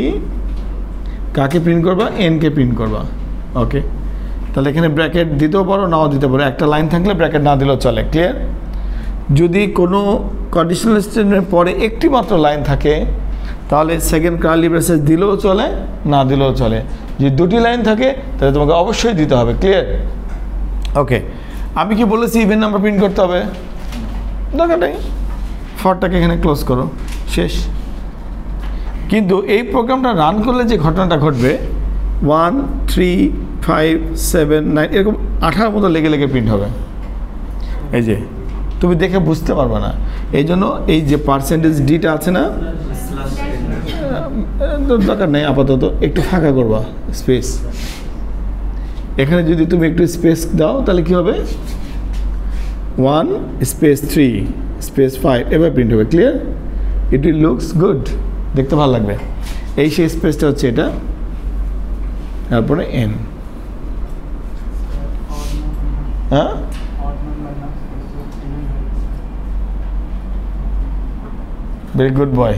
কাকে প্রিন্ট করবা? এনকে প্রিন্ট করবা, ওকে? তাহলে এখানে ব্র্যাকেট দিতেও পারো, নাও দিতে পারো, একটা লাইন থাকলে ব্র্যাকেট না দিলেও চলে। ক্লিয়ার? যদি কোনো কন্ডিশনাল স্টেটমেন্টের পরে একটি মাত্র লাইন থাকে তাহলে সেকেন্ড কার্লি ব্রেসেস দিলেও চলে, না দিলেও চলে। যদি দুটি লাইন থাকে তাহলে তোমাকে অবশ্যই দিতে হবে। ক্লিয়ার? ওকে, আমি কি বলেছি ইভেন নাম্বার প্রিন্ট করতে হবে? দরকার নেই, ফরটাকে এখানে ক্লোজ করো, শেষ। কিন্তু এই প্রোগ্রামটা রান করলে যে ঘটনাটা ঘটবে, 1 3 5 7 9 এরকম 18 মতো লেগে লেগে প্রিন্ট হবে। এই যে তুমি দেখে বুঝতে পারবে না, এই জন্য এই যে পার্সেন্টেজ ডিটা আছে না, দরকার নেই, আপাতত একটু ফাঁকা করবা, স্পেস। এখানে যদি তুমি একটু স্পেস দাও তাহলে কি হবে? 1 স্পেস 3 স্পেস 5 এবার প্রিন্ট হবে। Clear? It will looks good, দেখতে ভালো লাগবে। এই সেই স্পেসটা হচ্ছে এটা, তারপরে এন। হ্যাঁ, ভেরি গুড বয়।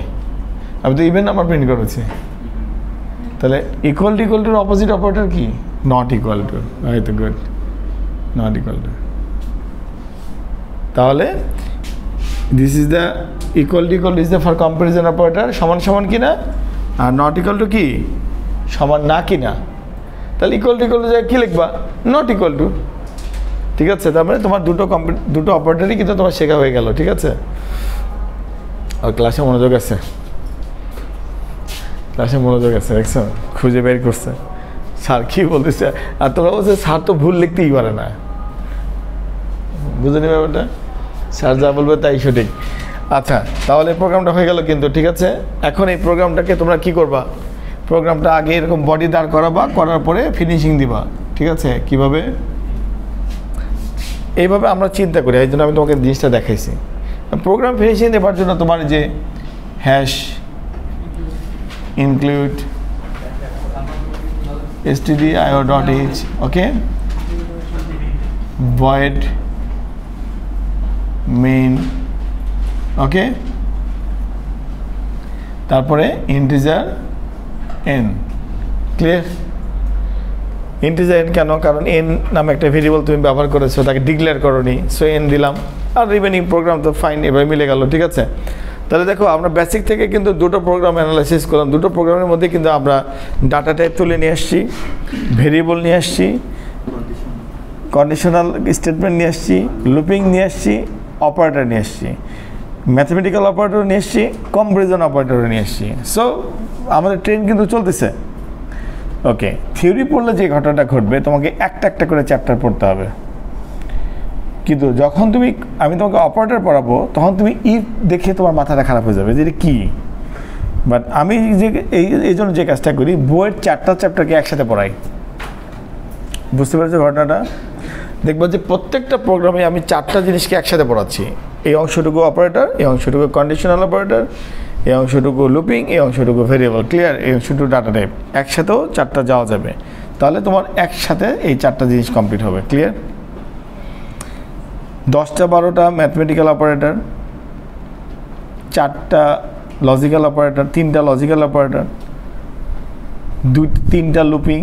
আমি তো ইভেন নাম্বার প্রিন্ট করেছি। তাহলে ইকুয়াল টুর অপোজিট অপারেটর কি? Not equal to. এই তো গুড, নট ইকুয়াল টু। তাহলে this is the equal is the for comparison operator, সমান সমান কিনা, আর নট ইকুয়াল টু কি? সমান না কিনা। তাহলে ইকুয়াল টু জায়গায় কী লিখবা? Not equal to. ঠিক আছে? তারপরে তোমার দুটো অপারেটরই কিন্তু তোমার শেখা হয়ে গেল। ঠিক আছে? আর ক্লাসে মনোযোগ আছে, দেখছো? খুঁজে বের করছে স্যার কি বলতেছে, আর তোমরা বলছে স্যার তো ভুল লিখতেই পারে না। বুঝে নি ব্যাপারটা? স্যার যা বলবে তাই সঠিক। আচ্ছা, তাহলে প্রোগ্রামটা হয়ে গেল কিন্তু। ঠিক আছে? এখন এই প্রোগ্রামটাকে তোমরা কি করবা? প্রোগ্রামটা আগে এরকম বডি দাঁড় করাবা, করার পরে ফিনিশিং দিবা। ঠিক আছে? কিভাবে? এইভাবে আমরা চিন্তা করি, এই জন্য আমি তোমাকে জিনিসটা দেখাইছি। প্রোগ্রাম ফিনিশিং দেওয়ার জন্য তোমার যে hash include stdio.h, okay, void main, okay, তারপরে integer n। Clear? Integer n কেন? কারণ n নামে একটা ভেরিয়েবল তুমি ব্যবহার করেছো, তাকে ডিক্লেয়ার করোনি, সো n দিলাম। আর রিমেনিং প্রোগ্রাম তো ফাইন, এভাবে মিলে গেল। ঠিক আছে? তাহলে দেখো, আমরা বেসিক থেকে কিন্তু দুটো প্রোগ্রাম অ্যানালাইসিস করলাম। দুটো প্রোগ্রামের মধ্যে কিন্তু আমরা ডাটা টাইপ তুলে নিয়ে আসছি, ভেরিয়েবল নিয়ে আসছি, কন্ডিশনাল স্টেটমেন্ট নিয়ে আসছি, লুপিং নিয়ে আসছি, অপারেটর নিয়ে আসছি, ম্যাথমেটিক্যাল অপারেটর নিয়ে আসছি, কম্পারিজন অপারেটর নিয়ে আসছি। সো আমাদের ট্রেন কিন্তু চলতেছে। ওকে, থিওরি পড়লে যে ঘটনাটা ঘটবে, তোমাকে একটা একটা করে চ্যাপ্টার পড়তে হবে। কিন্তু যখন আমি তোমাকে অপারেটর পড়াবো, তখন তুমি ইফ দেখে তোমার মাথাটা খারাপ হয়ে যাবে যে এটা কী। বাট আমি যে এই জন্য যে কাজটা করি, বইয়ের 4টা চ্যাপ্টারকে একসাথে পড়াই। বুঝতে পেরেছো ঘটনাটা? দেখবো যে প্রত্যেকটা প্রোগ্রামে আমি 4টা জিনিসকে একসাথে পড়াচ্ছি। এই অংশটুকু অপারেটর, এই অংশটুকু কন্ডিশনাল অপারেটর, এই অংশটুকু লুপিং, এই অংশটুকু ভেরিয়েবল। ক্লিয়ার? এই অংশটুকু ডাটা টাইপ। একসাথেও 4টা যাওয়া যাবে, তাহলে তোমার একসাথে এই 4টা জিনিস কমপ্লিট হবে। ক্লিয়ার? 10টা 12টা ম্যাথমেটিক্যাল অপারেটর, 4টা লজিক্যাল অপারেটর, 3টা লজিক্যাল অপারেটর, 3টা লুপিং,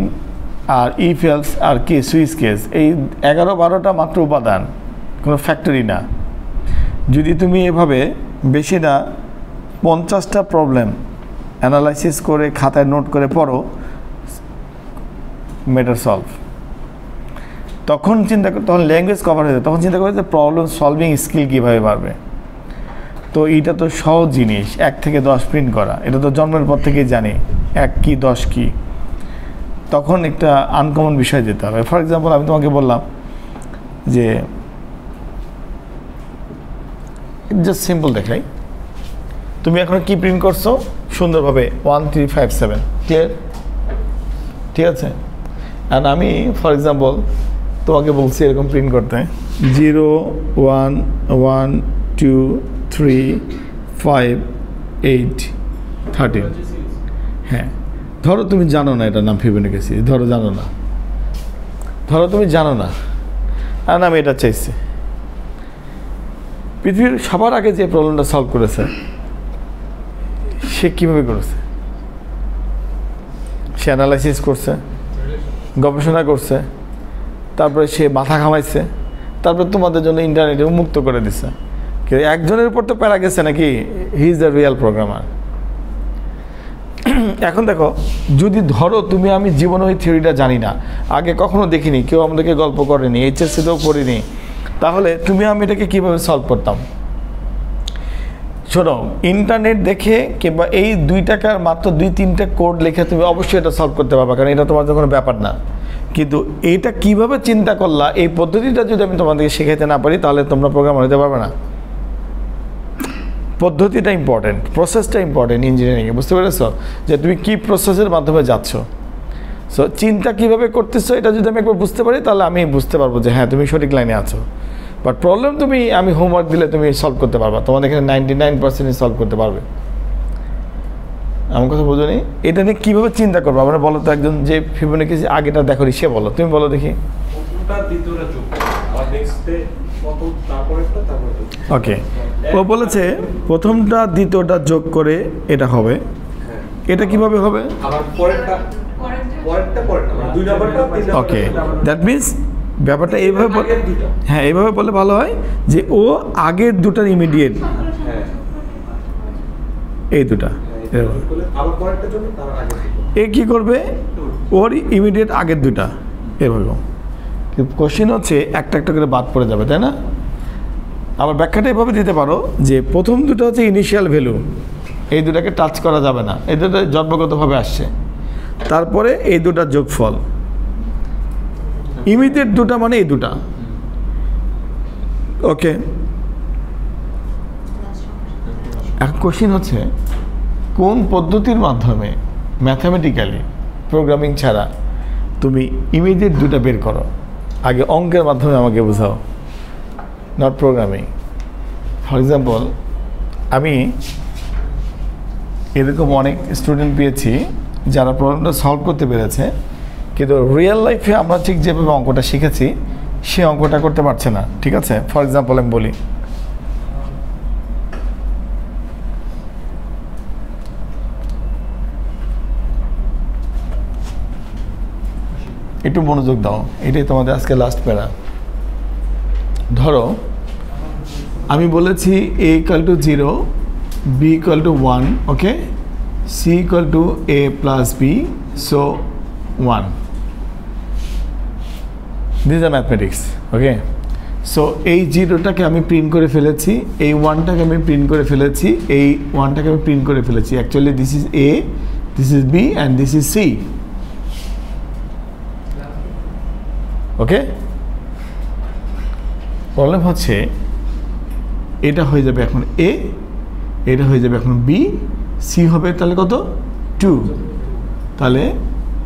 আর ইফ এলস, আর কি সুইচ কেস। এই 11-12টা মাত্র উপাদান, কোনো ফ্যাক্টরি না। যদি তুমি এভাবে বেশি না 50টা প্রবলেম অ্যানালাইসিস করে খাতায় নোট করে পড়ো, ম্যাটার সলভ। তখন তখন ল্যাঙ্গুয়েজ কভার হয়ে যায়, তখন চিন্তা করে যে প্রবলেম সলভিং স্কিল কীভাবে বাড়বে। তো এইটা তো সহজ জিনিস, 1 থেকে 10 প্রিন্ট করা, এটা তো জন্মের পর থেকেই জানি 1 কি 10 কি। তখন একটা আনকমন বিষয় যেতে হবে। ফর এক্সাম্পল আমি তোমাকে বললাম যে জাস্ট সিম্পল দেখাই, তুমি এখন কি প্রিন্ট করছো সুন্দরভাবে 1357, ক্লিয়ার? ঠিক আছে। আর আমি ফর এক্সাম্পল তোমাকে বলছি এরকম প্রিন্ট করতে 0 1 1 2 3 5 8 13। হ্যাঁ, ধরো তুমি জানো না এটার নাম ফিবোনাচি, ধরো জানো না, ধরো তুমি জানো না, আর আমি এটা চাইছি। পৃথিবীর সবার আগে যে প্রবলেমটা সলভ করেছে সে কীভাবে করেছে? সে অ্যানালাইসিস করছে, গবেষণা করছে, তারপরে সে মাথা ঘামাইছে, তারপরে তোমাদের জন্য ইন্টারনেটে উন্মুক্ত করে দিছে। কিন্তু একজনের উপর তো প্যারা গেছে নাকি, he is the real programmer. এখন দেখো, যদি ধরো তুমি আমি জীবনে ওই থিওরিটা জানি না, আগে কখনো দেখিনি, কেউ আমাদেরকে গল্প করেনি, এইচএসসিতেও পড়িনি, তাহলে তুমি আমি এটাকে কীভাবে সলভ করতাম? শোনো, ইন্টারনেট দেখে কিংবা এই 2 টাকার মাত্র 2-3টা কোড লিখে তুমি অবশ্যই এটা সলভ করতে পারবা, কারণ এটা তোমার কোনো ব্যাপার না। কিন্তু এইটা কিভাবে চিন্তা করলা, এই পদ্ধতিটা যদি আমি তোমাদেরকে শেখাতে না পারি, তাহলে তোমরা প্রোগ্রামার হতে পারবে না। পদ্ধতিটা ইম্পর্টেন্ট, প্রসেসটা ইম্পর্টেন্ট ইঞ্জিনিয়ারিংয়ে, বুঝতে পেরেছো? যে তুমি কী প্রসেসের মাধ্যমে যাচ্ছ। সো চিন্তা কীভাবে করতেছো এটা যদি আমি একবার বুঝতে পারি, তাহলে আমি বুঝতে পারবো যে হ্যাঁ তুমি সঠিক লাইনে আছো। বাট প্রবলেম তুমি আমি হোমওয়ার্ক দিলে তুমি সলভ করতে পারবা, তোমাদের এখানে 99% সলভ করতে পারবে। আমার কথা বোঝো নি? এটা নিয়ে কীভাবে চিন্তা করবো আমরা বলো তো? একজন যে ফিবোনাচি আগেটা দেখো সে বলো, তুমি বলো দেখি। ওকে, ও বলেছে প্রথমটা দ্বিতীয়টা যোগ করে এটা হবে। এটা কিভাবে হবে? ওকে, দ্যাট মিনস ব্যাপারটা এইভাবে, হ্যাঁ এইভাবে বললে ভালো হয় যে ও আগের দুটার ইমিডিয়েট, এই দুটা এ কী করবে, ওর ইমিডিয়েট আগের দুটা এভাবে। কোশ্চেন হচ্ছে একটা একটা করে বাদ পড়ে যাবে, তাই না? আবার ব্যাখ্যাটা এভাবে দিতে পারো যে প্রথম দুটো হচ্ছে ইনিশিয়াল ভ্যালু, এই দুটাকে টাচ করা যাবে না, এই দুটো জন্মগতভাবে আসছে। তারপরে এই দুটার যোগফল, ইমিডিয়েট দুটা মানে এই দুটা। ওকে, এখন কোশ্চেন হচ্ছে কোন পদ্ধতির মাধ্যমে ম্যাথামেটিক্যালি প্রোগ্রামিং ছাড়া তুমি ইমিডিয়েট দুটা বের করো? আগে অঙ্কের মাধ্যমে আমাকে বোঝাও, নট প্রোগ্রামিং। ফর এক্সাম্পল আমি এরকম অনেক স্টুডেন্ট পেয়েছি যারা প্রবলেমটা সলভ করতে পেরেছে, কিন্তু রিয়েল লাইফে আমরা ঠিক যেভাবে অঙ্কটা শিখেছি সে অঙ্কটা করতে পারছে না। ঠিক আছে, ফর এক্সাম্পল আমি বলি, একটু মনোযোগ দাও, এটাই তোমাদের আজকে লাস্ট প্যারা। ধরো আমি বলেছি a = 0, b = 1, okay, c = a + b, so 1. These are mathematics, okay? So এই 0টাকে আমি প্রিন্ট করে ফেলেছি, এই 1টাকে আমি প্রিন্ট করে ফেলেছি, এই 1টাকে আমি প্রিন্ট করে ফেলেছি। Actually this is a, this is b and this is c, okay? Problem হচ্ছে এটা হয়ে যাবে এখন a, এটা হয়ে যাবে এখন b, c হবে তাহলে কত 2, তাহলে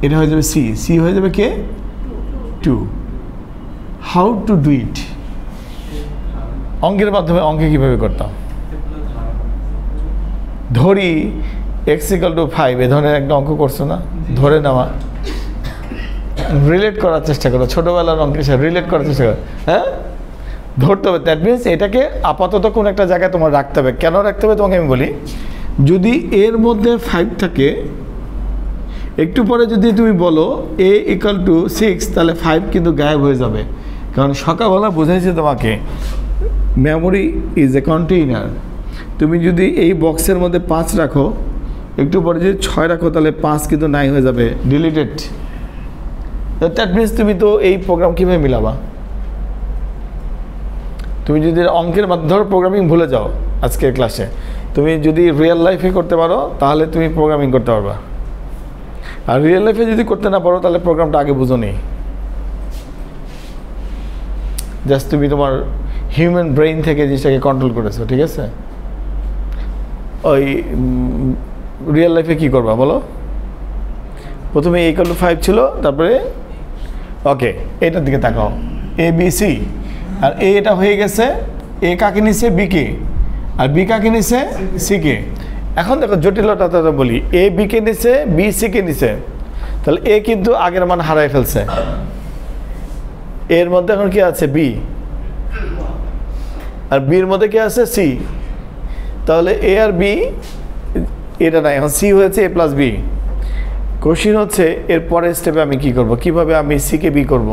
এটা হয়ে যাবে c হয়ে যাবে কে 2। How to do it? অঙ্কের মাধ্যমে অঙ্কে কীভাবে করতাম? ধরি x = 5, এ ধরনের একটা অঙ্ক করছো না, ধরে নেওয়া, রিলেট করার চেষ্টা করো, ছোটোবেলার অঙ্কের সাথে রিলেট করার চেষ্টা করো, হ্যাঁ ধরতে হবে। দ্যাট মিনস এটাকে আপাতত কোনো একটা জায়গায় তোমার রাখতে হবে। কেন রাখতে হবে তোমাকে আমি বলি, যদি এর মধ্যে 5 থাকে, একটু পরে যদি তুমি বলো a = 6, তাহলে 5 কিন্তু গায়েব হয়ে যাবে। কারণ সকালবেলা বোঝাইছে তোমাকে মেমোরি ইজ এ কন্টেইনার, তুমি যদি এই বক্সের মধ্যে 5 রাখো, একটু পরে যদি 6 রাখো, তাহলে 5 কিন্তু নাই হয়ে যাবে, ডিলিটেড। দ্যাট মিনস তুমি তো এই প্রোগ্রাম কীভাবে মিলাবা? তুমি যদি অঙ্কের মাধ্যমে ধরো প্রোগ্রামিং ভুলে যাও আজকের ক্লাসে, তুমি যদি রিয়েল লাইফে করতে পারো তাহলে তুমি প্রোগ্রামিং করতে পারবা, আর রিয়েল লাইফে যদি করতে না পারো তাহলে প্রোগ্রামটা আগে বুঝো নি। জাস্ট তুমি তোমার হিউম্যান ব্রেইন থেকে জিনিসটাকে কন্ট্রোল করেছো, ঠিক আছে? ওই রিয়েল লাইফে কী করবা বলো? প্রথমে A=5 ছিল, তারপরে ওকে এটার দিকে তাকাও, ABC, আর এটা হয়ে গেছে, A কাকে নিছে? B কে, আর B কাকে নিছে? C কে। এখন দেখো জটিলতা বলি, A B কে নিছে, B C কে নিছে, তাহলে A কিন্তু আগের মান হারাই ফেলছে, এর মধ্যে এখন কি আছে? B, আর B এর মধ্যে কি আছে? C, তাহলে A আর B এটা নাই, এখন C হয়েছে A+B। কোশ্চিন হচ্ছে এর পরের স্টেপে আমি কি করব, কিভাবে আমি C কে B করব?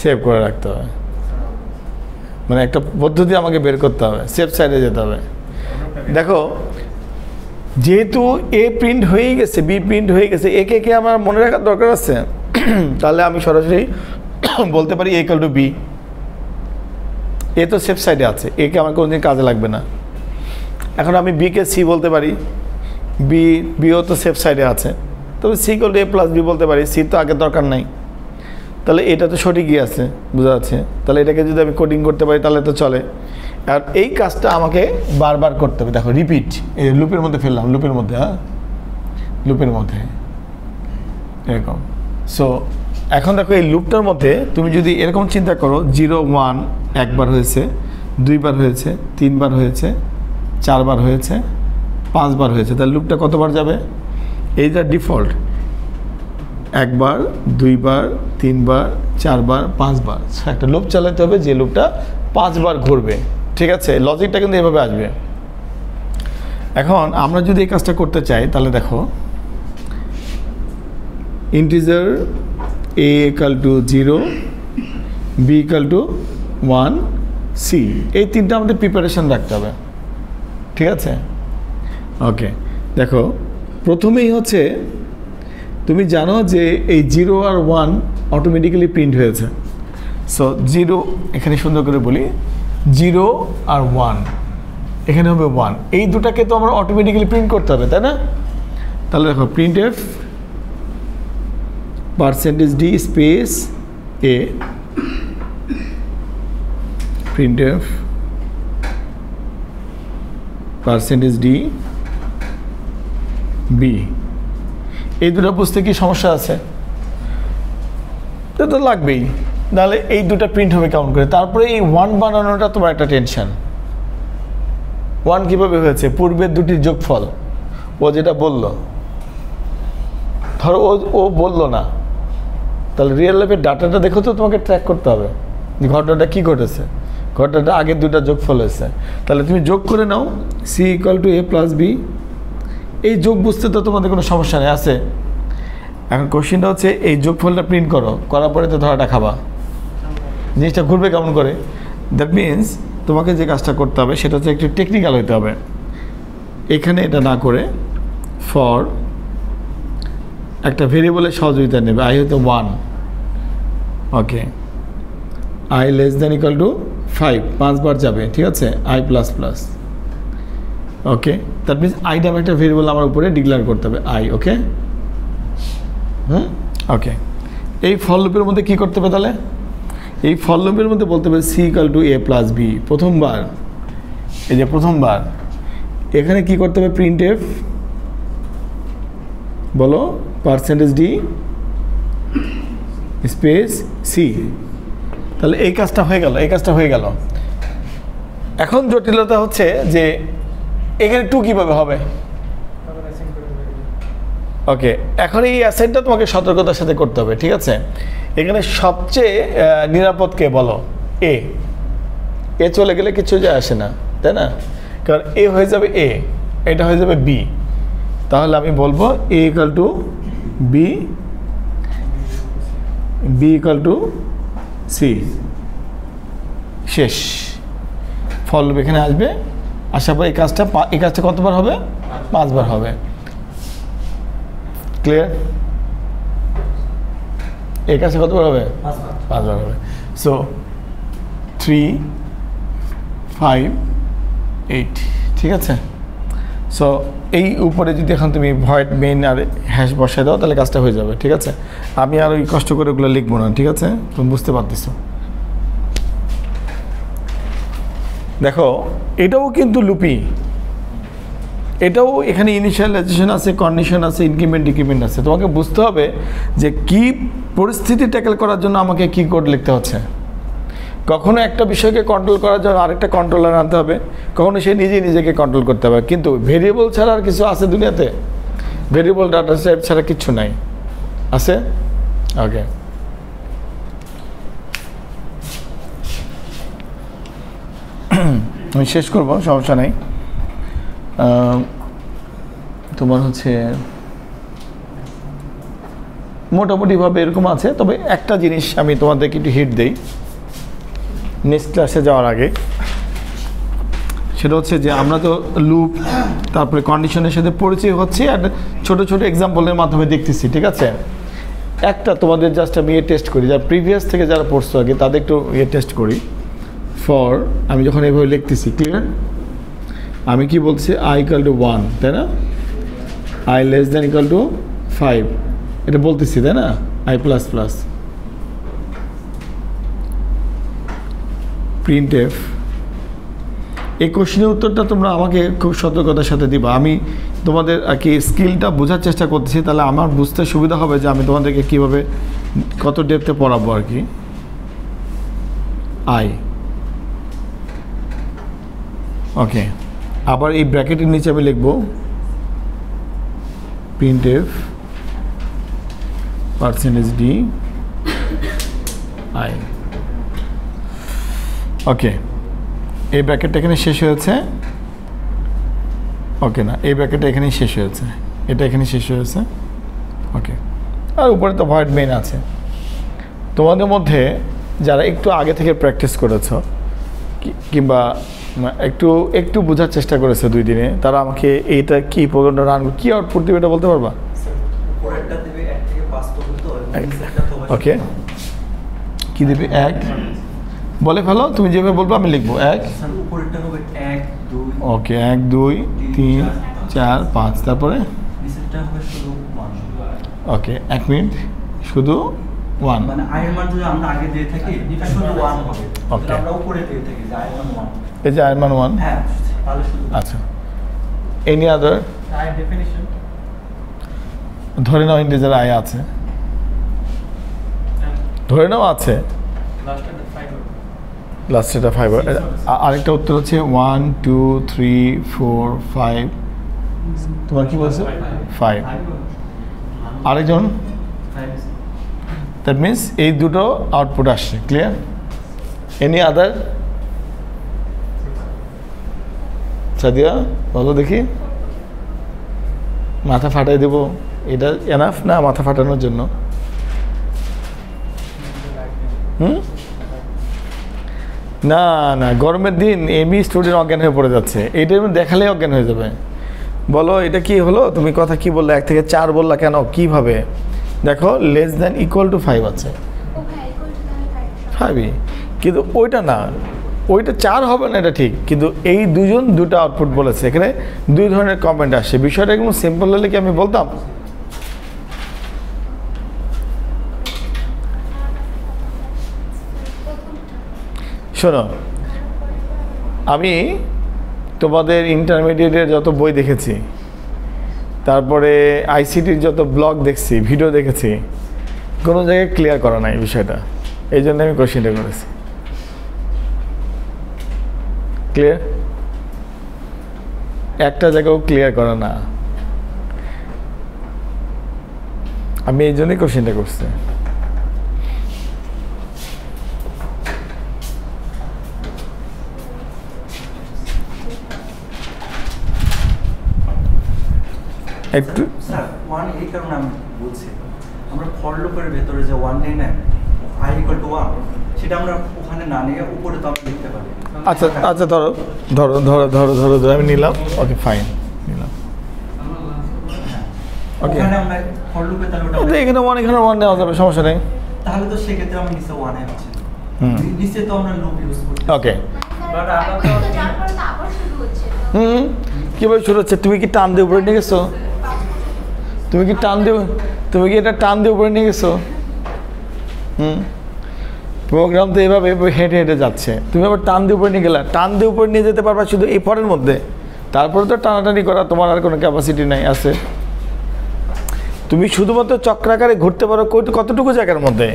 সেভ করে রাখতে হবে, মানে একটা পদ্ধতি আমাকে বের করতে হবে, সেফ সাইডে যেতে হবে। দেখো যেহেতু A প্রিন্ট হয়ে গেছে, B প্রিন্ট হয়ে গেছে, একে কে আমার মনে রাখার দরকার আছে? তাহলে আমি সরাসরি বলতে পারি A=B। এ তো সেফ সাইডে আছে, একে আমার কোনোদিন কাজে লাগবে না। এখন আমি B কে C বলতে পারি, বিও তো সেফ সাইডে আছে, তবে C=A+B বলতে পারি, C তো আগের দরকার নাই, তাহলে এটা তো সঠিকই আছে, বোঝা যাচ্ছে। তাহলে এটাকে যদি আমি কোডিং করতে পারি তাহলে তো চলে। আর এই কাজটা আমাকে বারবার করতে হবে। দেখো রিপিট, এই লুপের মধ্যে ফেললাম, লুপের মধ্যে, হ্যাঁ লুপের মধ্যে এরকম। সো এখন দেখো এই লুপটার মধ্যে তুমি যদি এরকম চিন্তা করো, 0 1 একবার হয়েছে, 2 বার হয়েছে, 3 বার হয়েছে, 4 বার হয়েছে, 5 বার হয়েছে, তাহলে লুপটা কতবার যাবে? এইটা ডিফল্ট, 1 বার, 2 বার, 3 বার, 4 বার, 5 বার। একটা লুপ চালাতে হবে যে লুপটা 5 বার ঘুরবে, ঠিক আছে? লজিকটা কিন্তু এভাবে আসবে। এখন আমরা যদি এই কাজটা করতে চাই তাহলে দেখো ইন্টিজার A=0, B=1, C, এই তিনটা আমাদের প্রিপারেশন রাখতে হবে, ঠিক আছে? ওকে, দেখো প্রথমেই হচ্ছে তুমি জানো যে এই 0 আর 1 অটোমেটিক্যালি প্রিন্ট হয়েছে। সো 0 এখানে সুন্দর করে বলি, 0 আর 1 এখানে হবে 1, এই দুটাকে তো আমরা অটোমেটিক্যালি প্রিন্ট করতে হবে, তাই না? তাহলে দেখো printf %d space A, printf %d B, এই দুটো বুঝতে কি সমস্যা আছে? তো লাগবেই, নাহলে এই দুটো প্রিন্ট হবে কেমন করে? তারপরে এই 1 বানানোটা তোমার একটা টেনশন। 1 কীভাবে হয়েছে? পূর্বের দুটির যোগফল, ও যেটা বলল, ধরো ও বললো না, তাহলে রিয়েল লাইফের ডাটাটা দেখো তো তোমাকে ট্র্যাক করতে হবে ঘটনাটা কী ঘটেছে। ঘটনাটা আগের দুটা যোগফল হয়েছে, তাহলে তুমি যোগ করে নাও C=A+B। এই যোগ বুঝতে তো তোমাদের কোনো সমস্যা নেই, আছে। এখন কোশ্চেনটা হচ্ছে এই যোগফলটা প্রিন্ট করো, করার পরে তো ধরাটা খাবা, জিনিসটা ঘুরবে কেমন করে? দ্যাট মিনস তোমাকে যে কাজটা করতে হবে সেটা হচ্ছে একটু টেকনিক্যাল হতে হবে। এখানে এটা না করে ফর একটা ভেরিয়েবলের সহযোগিতা নেবে, I হয়তো 1, ওকে, I<=5, 5 বার যাবে, ঠিক আছে? I++, okay, that means I নামে একটা ভেরিয়েবল আমার উপরে ডিক্লেয়ার করতে হবে, I, ওকে। ওকে, এই ফর লুপের মধ্যে কী করতে হবে তাহলে? এই ফর লুপের মধ্যে বলতে হবে C=A+B, প্রথমবার, এই যে প্রথমবার এখানে কি করতে হবে? printf বলো %d স্পেস C, তাহলে এই কাজটা হয়ে গেল, এই কাজটা হয়ে গেল। এখন জটিলতা হচ্ছে যে এখানে 2 কীভাবে হবে? ওকে, এখন এই অ্যাসাইনটা তোমাকে সতর্কতার সাথে করতে হবে, ঠিক আছে? এখানে সবচেয়ে নিরাপদ কে বলো? এ চলে গেলে কিছু যায় আসে না, তাই না? কারণ এ হয়ে যাবে A, এটা হয়ে যাবে B, তাহলে আমি বলবো A=B B equal to C, শেষ। ফল লুপ এখানে আসবে, আসার পর এই কাজটা কতবার হবে? 5 বার হবে। ক্লিয়ার? এই কাজটা কতবার হবে? 5 বার হবে। সো 3, 5, 8, ঠিক আছে। সো এই উপরে যদি এখন তুমি ভয়েড মেইন আর হ্যাশ বসায় দাও তাহলে কাজটা হয়ে যাবে, ঠিক আছে। আমি আর ওই কষ্ট করে ওগুলো লিখবো না, ঠিক আছে, তুমি বুঝতে পারতেছো। দেখো এটাও কিন্তু লুপি, এটাও এখানে ইনিশিয়ালাইজেশন আছে, কন্ডিশন আছে, ইনক্রিমেন্ট ডিক্রিমেন্ট আছে। তোমাকে বুঝতে হবে যে কি পরিস্থিতি ট্যাকেল করার জন্য আমাকে কি কোড লিখতে হচ্ছে। কখনো একটা বিষয়কে কন্ট্রোল করার জন্য আরেকটা কন্ট্রোলার আনতে হবে, কখনো সে নিজেই নিজেকে কন্ট্রোল করতে হবে। কিন্তু ভেরিয়েবল ছাড়া আর কিছু আছে দুনিয়াতে? ভেরিয়েবল ডাটা টাইপ ছাড়া কিচ্ছু নাই, আছে? ওকে, আমি শেষ করবো, সমস্যা নেই। তোমার হচ্ছে মোটামুটিভাবে এরকম আছে। তবে একটা জিনিস আমি তোমাদেরকে একটু হিট দেই নেক্সট ক্লাসে যাওয়ার আগে, সেটা হচ্ছে যে আমরা তো লুপ তারপরে কন্ডিশনের সাথে পরিচয় হচ্ছে আর ছোট ছোট এক্সাম্পলের মাধ্যমে দেখতেছি, ঠিক আছে। একটা তোমাদের জাস্ট আমি টেস্ট করি, যারা প্রিভিয়াস থেকে যারা পড়ছো আগে তাদের একটু টেস্ট করি। ফর আমি যখন এইভাবে লিখতেছি, ক্লিয়ার, আমি কি বলছি? আই ইকুয়াল টু 1, তাই না? I less than equal two 5, এটা বলতেছি, তাই না? I plus plus print F. এই কোশ্চেনের উত্তরটা তোমরা আমাকে খুব সতর্কতার সাথে দিবা। আমি তোমাদের আর কি স্কিলটা বোঝার চেষ্টা করতেছি, তাহলে আমার বুঝতে সুবিধা হবে যে আমি তোমাদেরকে কীভাবে কত ডেপথে পড়াবো আর কি। আই, ওকে, আবার এই ব্র্যাকেটের নিচে আমি লিখবো প্রিন্ট এফ %d আই। ওকে, এই ব্র্যাকেটটা এখানে শেষ হয়েছে, ওকে না, এই ব্র্যাকেটটা এখানেই শেষ হয়েছে, এটা এখানে শেষ হয়েছে, ওকে। আর উপরে তো ভয়েড মেইন আছে। তোমাদের মধ্যে যারা একটু আগে থেকে প্র্যাকটিস করেছো কিংবা একটু বোঝার চেষ্টা করেছে 2 দিনে, তারা আমাকে এইটা কি প্রোগ্রামটা রান কি আউটপুট দিবে এটা বলতে পারবা? ওকে, কি দিবে? 1 বলে ফেলো, তুমি যেভাবে বলবো আমি লিখবো। 1, ওকে, 1 2 3 4 5, তারপরে ওকে 1 মিনিট, শুধু 1, মানে i এর মান যদি আমরা আগে দিয়ে থাকি শুধু 1 হবে, ওকে, আমরা উপরে দিয়ে থাকি যে i এর মান 1, এই যে i এর মান 1, হ্যাঁ তাহলে শুধু। আচ্ছা, এনি আদার i ডেফিনিশন ধরে নাও ইন্টিজার i আছে, ধরে নাও আছে, লাস্টেটা 5। আরেকটা উত্তর হচ্ছে 1 2 3 4 5, তোমার কি বলছো? 5। আরেকজন, দ্যাট মিনস এই দুটো আউটপুট আসছে, ক্লিয়ার? Any other? সাদিয়া বলো দেখি, মাথা ফাটাই দেবো, এটা এনাফ না মাথা ফাটানোর জন্য? না না, গরমের দিন এমনি স্টুডেন্ট অজ্ঞান হয়ে পড়ে যাচ্ছে, এইটা দেখালেই অজ্ঞান হয়ে যাবে। বলো এটা কি হলো? তুমি কথা কি বললে? 1 থেকে 4 বললা কেন? কিভাবে? দেখো লেস দ্যান ইকুয়াল টু 5 আছে, 5ই, কিন্তু ওইটা না, ওইটা 4 হবে না, এটা ঠিক, কিন্তু এই দুজন দুটো আউটপুট বলেছে, এখানে 2 ধরনের কমেন্ট আসে। বিষয়টা একদম সিম্পল হলে কি আমি বলতাম? শোনো, আমি তোমাদের ইন্টারমিডিয়েটের যত বই দেখেছি, তারপরে আইসিটির যত ব্লগ দেখছি, ভিডিও দেখেছি, কোনো জায়গায় ক্লিয়ার করা নাই বিষয়টা, এই জন্য আমি কোশ্চেনটা করেছি। ক্লিয়ার? একটা জায়গাও ক্লিয়ার করা না, আমি এই জন্যই কোশ্চেনটা করছি। একটু স্যার 1 এই কারণে আমি বলছি আমরা ফর লুপের ভেতরে যে 1 নেই না i = 1 সেটা আমরা ওখানে না নিয়ে উপরে তো আমরা লিখতে পারি। আচ্ছা আচ্ছা ধরো ধরো ধরো ধরো ধরো ধরো আমি নিলাম, ওকে ফাইন নিলাম, ওকে ওখানে আমরা ফর লুপে তাহলে ওটা এখানে 1 এখানে 1 নেওয়া যাবে, সমস্যা নেই। তাহলে তো সেক্ষেত্রে আমরা নিচে 1 এ হচ্ছে নিচে তো আমরা লুপ ইউজ করতে ওকে বাট আমরা তো যার পরে তো আবার শুরু হচ্ছে কীভাবে শুরু হচ্ছে? তুমি কি টান দিয়ে উপরে নিয়ে গেছো? তুমি কি এটা টান দিয়ে উপরে নিয়ে গেছো? প্রোগ্রাম তো এভাবে হেঁটে হেঁটে যাচ্ছে, তুমি আবার টান দিয়ে উপরে নিয়ে গেলা। টান দিয়ে উপরে নিয়ে যেতে পারবা শুধু এই ফরের মধ্যে, তারপরে তো টানাটানি করা তোমার আর কোনো ক্যাপাসিটি নাই আছে। তুমি শুধুমাত্র চক্রাকারে ঘুরতে পারো কতটুকু জায়গার মধ্যে,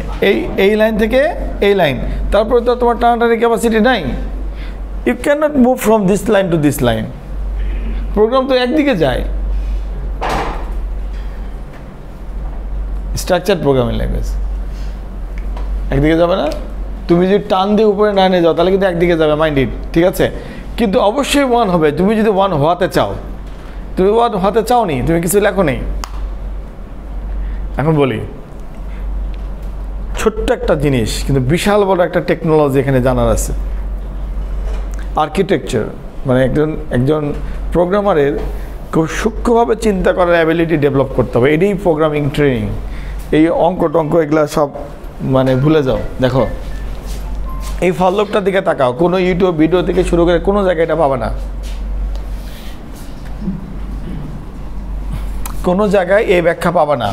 এই লাইন থেকে এই লাইন, তারপরে তো তোমার টানাটানি ক্যাপাসিটি নাই। You can not move from this line to this line. Program তো একদিকে যায়। স্ট্রাকচার প্রোগ্রামিং ল্যাঙ্গুয়েজ একদিকে যাবে না। তুমি যদি টান দিয়ে উপরে না নিয়ে যাও তাহলে কিন্তু একদিকে যাবে, মাইন্ড ইট, ঠিক আছে? কিন্তু অবশ্যই 1 হবে। তুমি যদি 1 হওয়াতে চাও, তুমি 1 হতে চাও নি, তুমি কিছু লেখো নেই। এখন বলি ছোট্ট একটা জিনিস কিন্তু বিশাল বড় একটা টেকনোলজি এখানে জানার আছে। আর্কিটেকচার মানে একজন প্রোগ্রামারের খুব সূক্ষ্মভাবে চিন্তা করার অ্যাবিলিটি ডেভেলপ করতে হবে। এটাই প্রোগ্রামিং ট্রেনিং। এই অঙ্ক টঙ্ক এগুলো সব মানে ভুলে যাও। দেখো এই ফললোকটার দিকে তাকাও, কোনো ইউটিউব ভিডিও থেকে শুরু করে কোনো জায়গায় এটা পাবে না। কোনো জায়গায় এই ব্যাখ্যা পাবে না।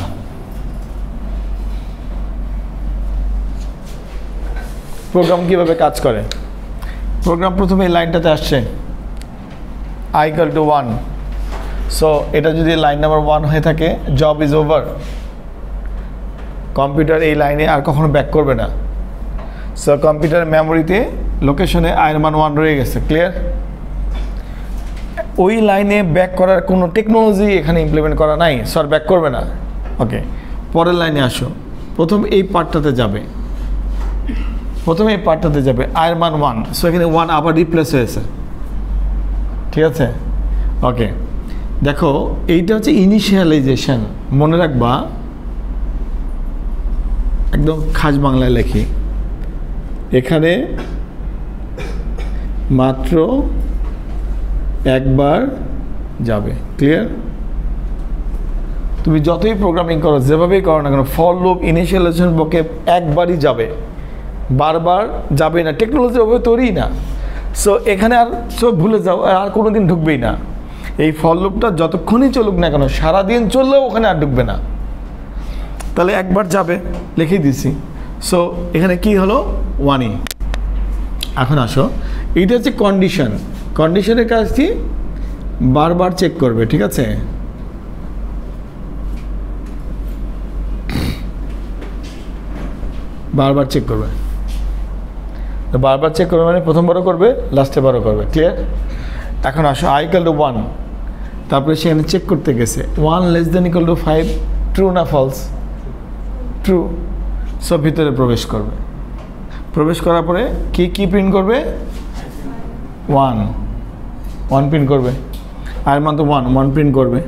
প্রোগ্রাম কিভাবে কাজ করে? প্রোগ্রাম প্রথমে এই লাইনটাতে আসছে i = 1, সো এটা যদি লাইন নাম্বার 1 হয়ে থাকে, জব ইজ ওভার। কম্পিউটার এই লাইনে আর কখনো ব্যাক করবে না। সো কম্পিউটার মেমোরিতে লোকেশনে i-এর মান 1 রয়ে গেছে, ক্লিয়ার? ওই লাইনে ব্যাক করার কোনো টেকনোলজি এখানে ইমপ্লিমেন্ট করা নাই, সর ব্যাক করবে না। ওকে, পরের লাইনে আসো। প্রথম এই পার্টটাতে যাবে, প্রথমে এই পার্টটাতে যাবে, i-এর মান 1, সো এখানে 1 আবার রিপ্লেস হয়েছে, ঠিক আছে? ওকে, দেখো এইটা হচ্ছে ইনিশিয়ালাইজেশন। মনে রাখবা, একদম খাস বাংলায় লেখি, এখানে মাত্র একবার যাবে, ক্লিয়ার? তুমি যতই প্রোগ্রামিং করো, যেভাবেই করো না কেন, ফর লুপ ইনিশিয়ালাইজেশন ব্লকে একবারই যাবে, বারবার যাবে না। টেকনোলজি ওভাবে তৈরি না। সো এখানে আর সব ভুলে যাও, আর কোনো দিন ঢুকবেই না। এই ফর লুপটা যতক্ষণই চলুক না কেন, সারাদিন চললেও ওখানে আর ঢুকবে না। তাহলে একবার যাবে, লিখে দিছি। সো এখানে কি হলো? 1ই। এখন আসো, এইটা হচ্ছে কন্ডিশন। কন্ডিশনের কাজ কি? বারবার চেক করবে, ঠিক আছে? বারবার চেক করবে। বারবার চেক করবে মানে প্রথমবারও করবে, লাস্টে বারও করবে, ক্লিয়ার? এখন আসো i = 1, তারপরে সেখানে চেক করতে গেছে 1 <= 5, ট্রু না ফলস? ট্রু। সব ভিতরে প্রবেশ করবে। প্রবেশ করার পরে কি প্রিন্ট করবে? 1 প্রিন্ট করবে। আর মান তো 1 প্রিন্ট করবে।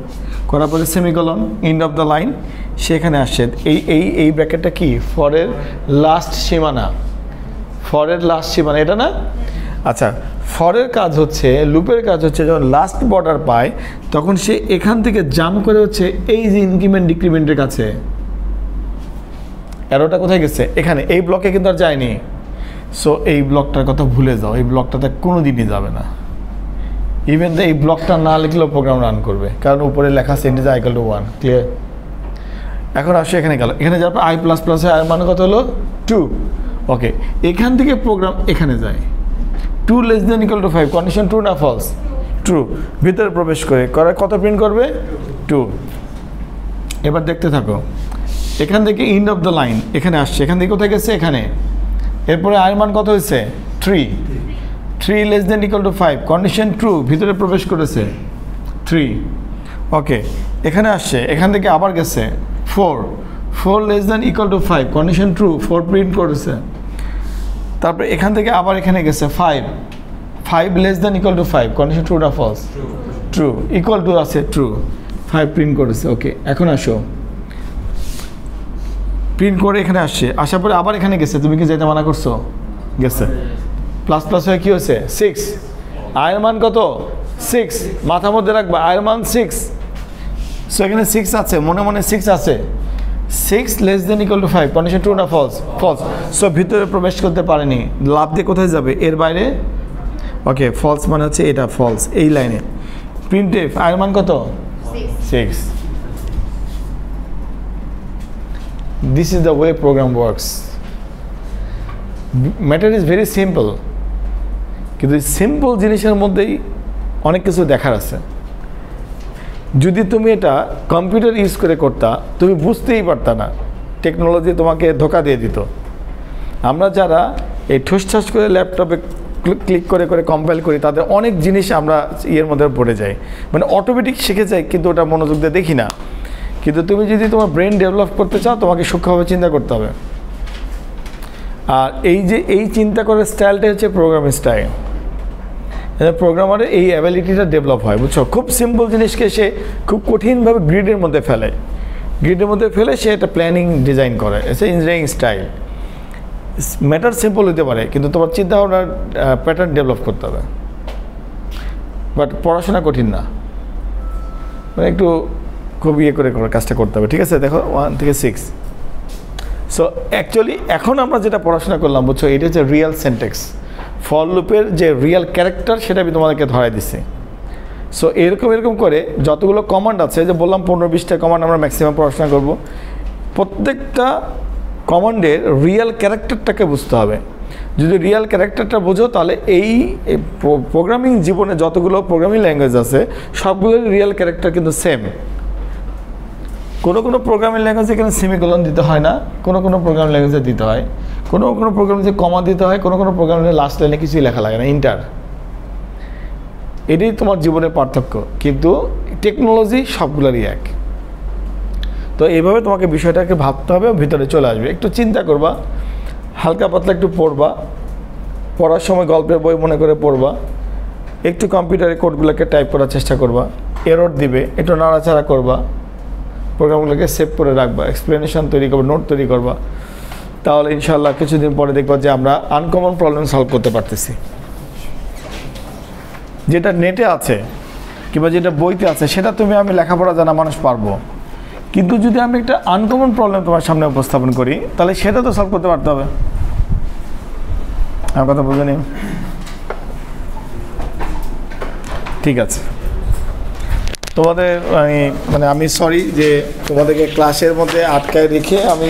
করার পরে semicolon, end of the line, সেখানে আসছে এই ব্র্যাকেটটা কি? ফরের লাস্ট সীমানা। ফরের লাস্ট সীমানা এটা না? আচ্ছা, ফরের কাজ হচ্ছে, লুপের কাজ হচ্ছে, যখন লাস্ট বর্ডার পায় তখন সে এখান থেকে জাম্প করে হচ্ছে এই যে ইনক্রিমেন্ট ডিক্রিমেন্টের কাছে। অ্যারোটা কোথায় গেছে? এখানে। এই ব্লকে কিন্তু আর যায়নি। সো এই ব্লকটার কথা ভুলে যাও, এই ব্লকটাতে কোনো দিনই যাবে না। ইভেন এই ব্লকটা না লিখলেও প্রোগ্রাম রান করবে, কারণ উপরে লেখা সেন্টেন্স i = 1, ক্লিয়ার? এখন আসো এখানে গেল, এখানে যাওয়ার পর i++ এর মান কত হলো? 2। ওকে, এখান থেকে প্রোগ্রাম এখানে যায় 2 <= 5, কন্ডিশন ট্রু না ফলস? ট্রু। ভিতরে প্রবেশ করার কত প্রিন্ট করবে? 2। এবার দেখতে থাকো, এখান থেকে এন্ড অফ দ্য লাইন এখানে আসছে, এখান থেকে কোথায় গেছে? এখানে। এরপরে i-এর মান কত হয়েছে? 3 <= 5, কন্ডিশন ট্রু, ভিতরে প্রবেশ করেছে 3। ওকে, এখানে আসছে, এখান থেকে আবার গেছে 4 <= 5, কন্ডিশন ট্রু, 4 প্রিন্ট করেছে। তারপরে এখান থেকে আবার এখানে গেছে 5 <= 5, কন্ডিশন ট্রু না ফলস? ট্রু। ইকুয়াল টু আছে, ট্রু, 5 প্রিন্ট করেছে। ওকে, এখন আসো প্রিন্ট করে এখানে আসছে, আসার পরে আবার এখানে গেছে, তুমি কি যেতে মানা করছো? গেছে, প্লাস প্লাস হয়ে কী হয়েছে? 6। আয়ের মান কত? 6। মাথার মধ্যে রাখবা আয়ের মান 6। সো এখানে 6 আছে, মনে মনে 6 আছে। 6 less than equal two 5, condition true না ফলস? ফলস। সো ভিতরে প্রবেশ করতে পারেনি, লাভ দিয়ে কোথায় যাবে? এর বাইরে। ওকে, ফলস মানে হচ্ছে এটা ফলস, এই লাইনে। প্রিন্টএফ আয়ের মান কত? 6। This is the way program works. Matter is very simple, কিন্তু সিম্পল জিনিসের মধ্যেই অনেক কিছু দেখার আছে। যদি তুমি এটা কম্পিউটার ইউজ করে করতা, তুমি বুঝতেই পারতা না, টেকনোলজি তোমাকে ধোকা দিয়ে দিত। আমরা যারা এই ঠুসঠাস করে ল্যাপটপে ক্লিক করে করে কম্পাইল করি, তাদের অনেক জিনিস আমরা ইয়ের মধ্যে পড়ে যাই, মানে অটোমেটিক শিখে যাই, কিন্তু ওটা মনোযোগ দিয়ে দেখি না। কিন্তু তুমি যদি তোমার ব্রেন ডেভেলপ করতে চাও, তোমাকে সূক্ষ্মভাবে চিন্তা করতে হবে। আর এই যে এই চিন্তা করার স্টাইলটা হচ্ছে প্রোগ্রামিং স্টাইল। প্রোগ্রামারের এই অ্যাবিলিটিটা ডেভেলপ হয়, বুঝছো? খুব সিম্পল জিনিসকে সে খুব কঠিনভাবে গ্রিডের মধ্যে ফেলে, গ্রিডের মধ্যে ফেলে সে একটা প্ল্যানিং ডিজাইন করে। এটা ইঞ্জিনিয়ারিং স্টাইল। ম্যাটার সিম্পল হতে পারে, কিন্তু তোমার চিন্তা ভাবনার প্যাটার্ন ডেভেলপ করতে হবে। বাট পড়াশোনা কঠিন না, মানে একটু খুব ইয়ে করে কাজটা করতে হবে, ঠিক আছে? দেখো 1 থেকে 6। সো অ্যাকচুয়ালি এখন আমরা যেটা পড়াশোনা করলাম, বুঝছো, এটা হচ্ছে রিয়েল সেন্টেক্স। ফর লুপের যে রিয়েল ক্যারেক্টার, সেটা আমি তোমাদেরকে ধরাই দিচ্ছি। সো এরকম করে যতগুলো কমান্ড আছে, যে বললাম 15-20টা কমান্ড আমরা ম্যাক্সিমাম পড়াশোনা করব, প্রত্যেকটা কমান্ডের রিয়েল ক্যারেক্টারটাকে বুঝতে হবে। যদি রিয়েল ক্যারেক্টারটা বোঝো, তাহলে এই প্রোগ্রামিং জীবনে যতগুলো প্রোগ্রামিং ল্যাঙ্গুয়েজ আছে, সবগুলোর রিয়েল ক্যারেক্টার কিন্তু সেম। কোনো প্রোগ্রামিং ল্যাঙ্গুয়েজে এখানে সেমিকোলন দিতে হয় না, কোনো প্রোগ্রামিং ল্যাঙ্গুয়েজে দিতে হয়, কোনো প্রোগ্রামিংয়ে কমা দিতে হয়, কোনো প্রোগ্রামিংয়ে লাস্ট লাইনে কিছুই লেখা লাগে না, ইন্টার। এটাই তোমার জীবনের পার্থক্য, কিন্তু টেকনোলজি সবগুলোরই এক। তো এইভাবে তোমাকে বিষয়টাকে ভাবতে হবে, ভিতরে চলে আসবে। একটু চিন্তা করবা, হালকা পাতলা একটু পড়বা, পড়ার সময় গল্পের বই মনে করে পড়বা, একটু কম্পিউটারে কোডগুলোকে টাইপ করার চেষ্টা করবা, এরর দিবে, একটু নাড়াচাড়া করবা, প্রোগ্রামগুলোকে সেভ করে রাখবা, এক্সপ্লেনেশন তৈরি করবা, নোট তৈরি করবা। তাহলে ইনশাআল্লাহ কিছুদিন পরে দেখবা যে আমরা আনকমন প্রবলেম সলভ করতে পারতেছি। যেটা নেটে আছে কিংবা যেটা বইতে আছে, সেটা তুমি আমি লেখাপড়া জানা মানুষ পারবো, কিন্তু যদি আমি একটা আনকমন প্রবলেম তোমার সামনে উপস্থাপন করি, তাহলে সেটা তো সলভ করতে পারতে হবে। আমার কথা বুঝে নিন, ঠিক আছে? তোমাদের মানে আমি সরি যে তোমাদেরকে ক্লাসের মধ্যে আটকায় রেখে আমি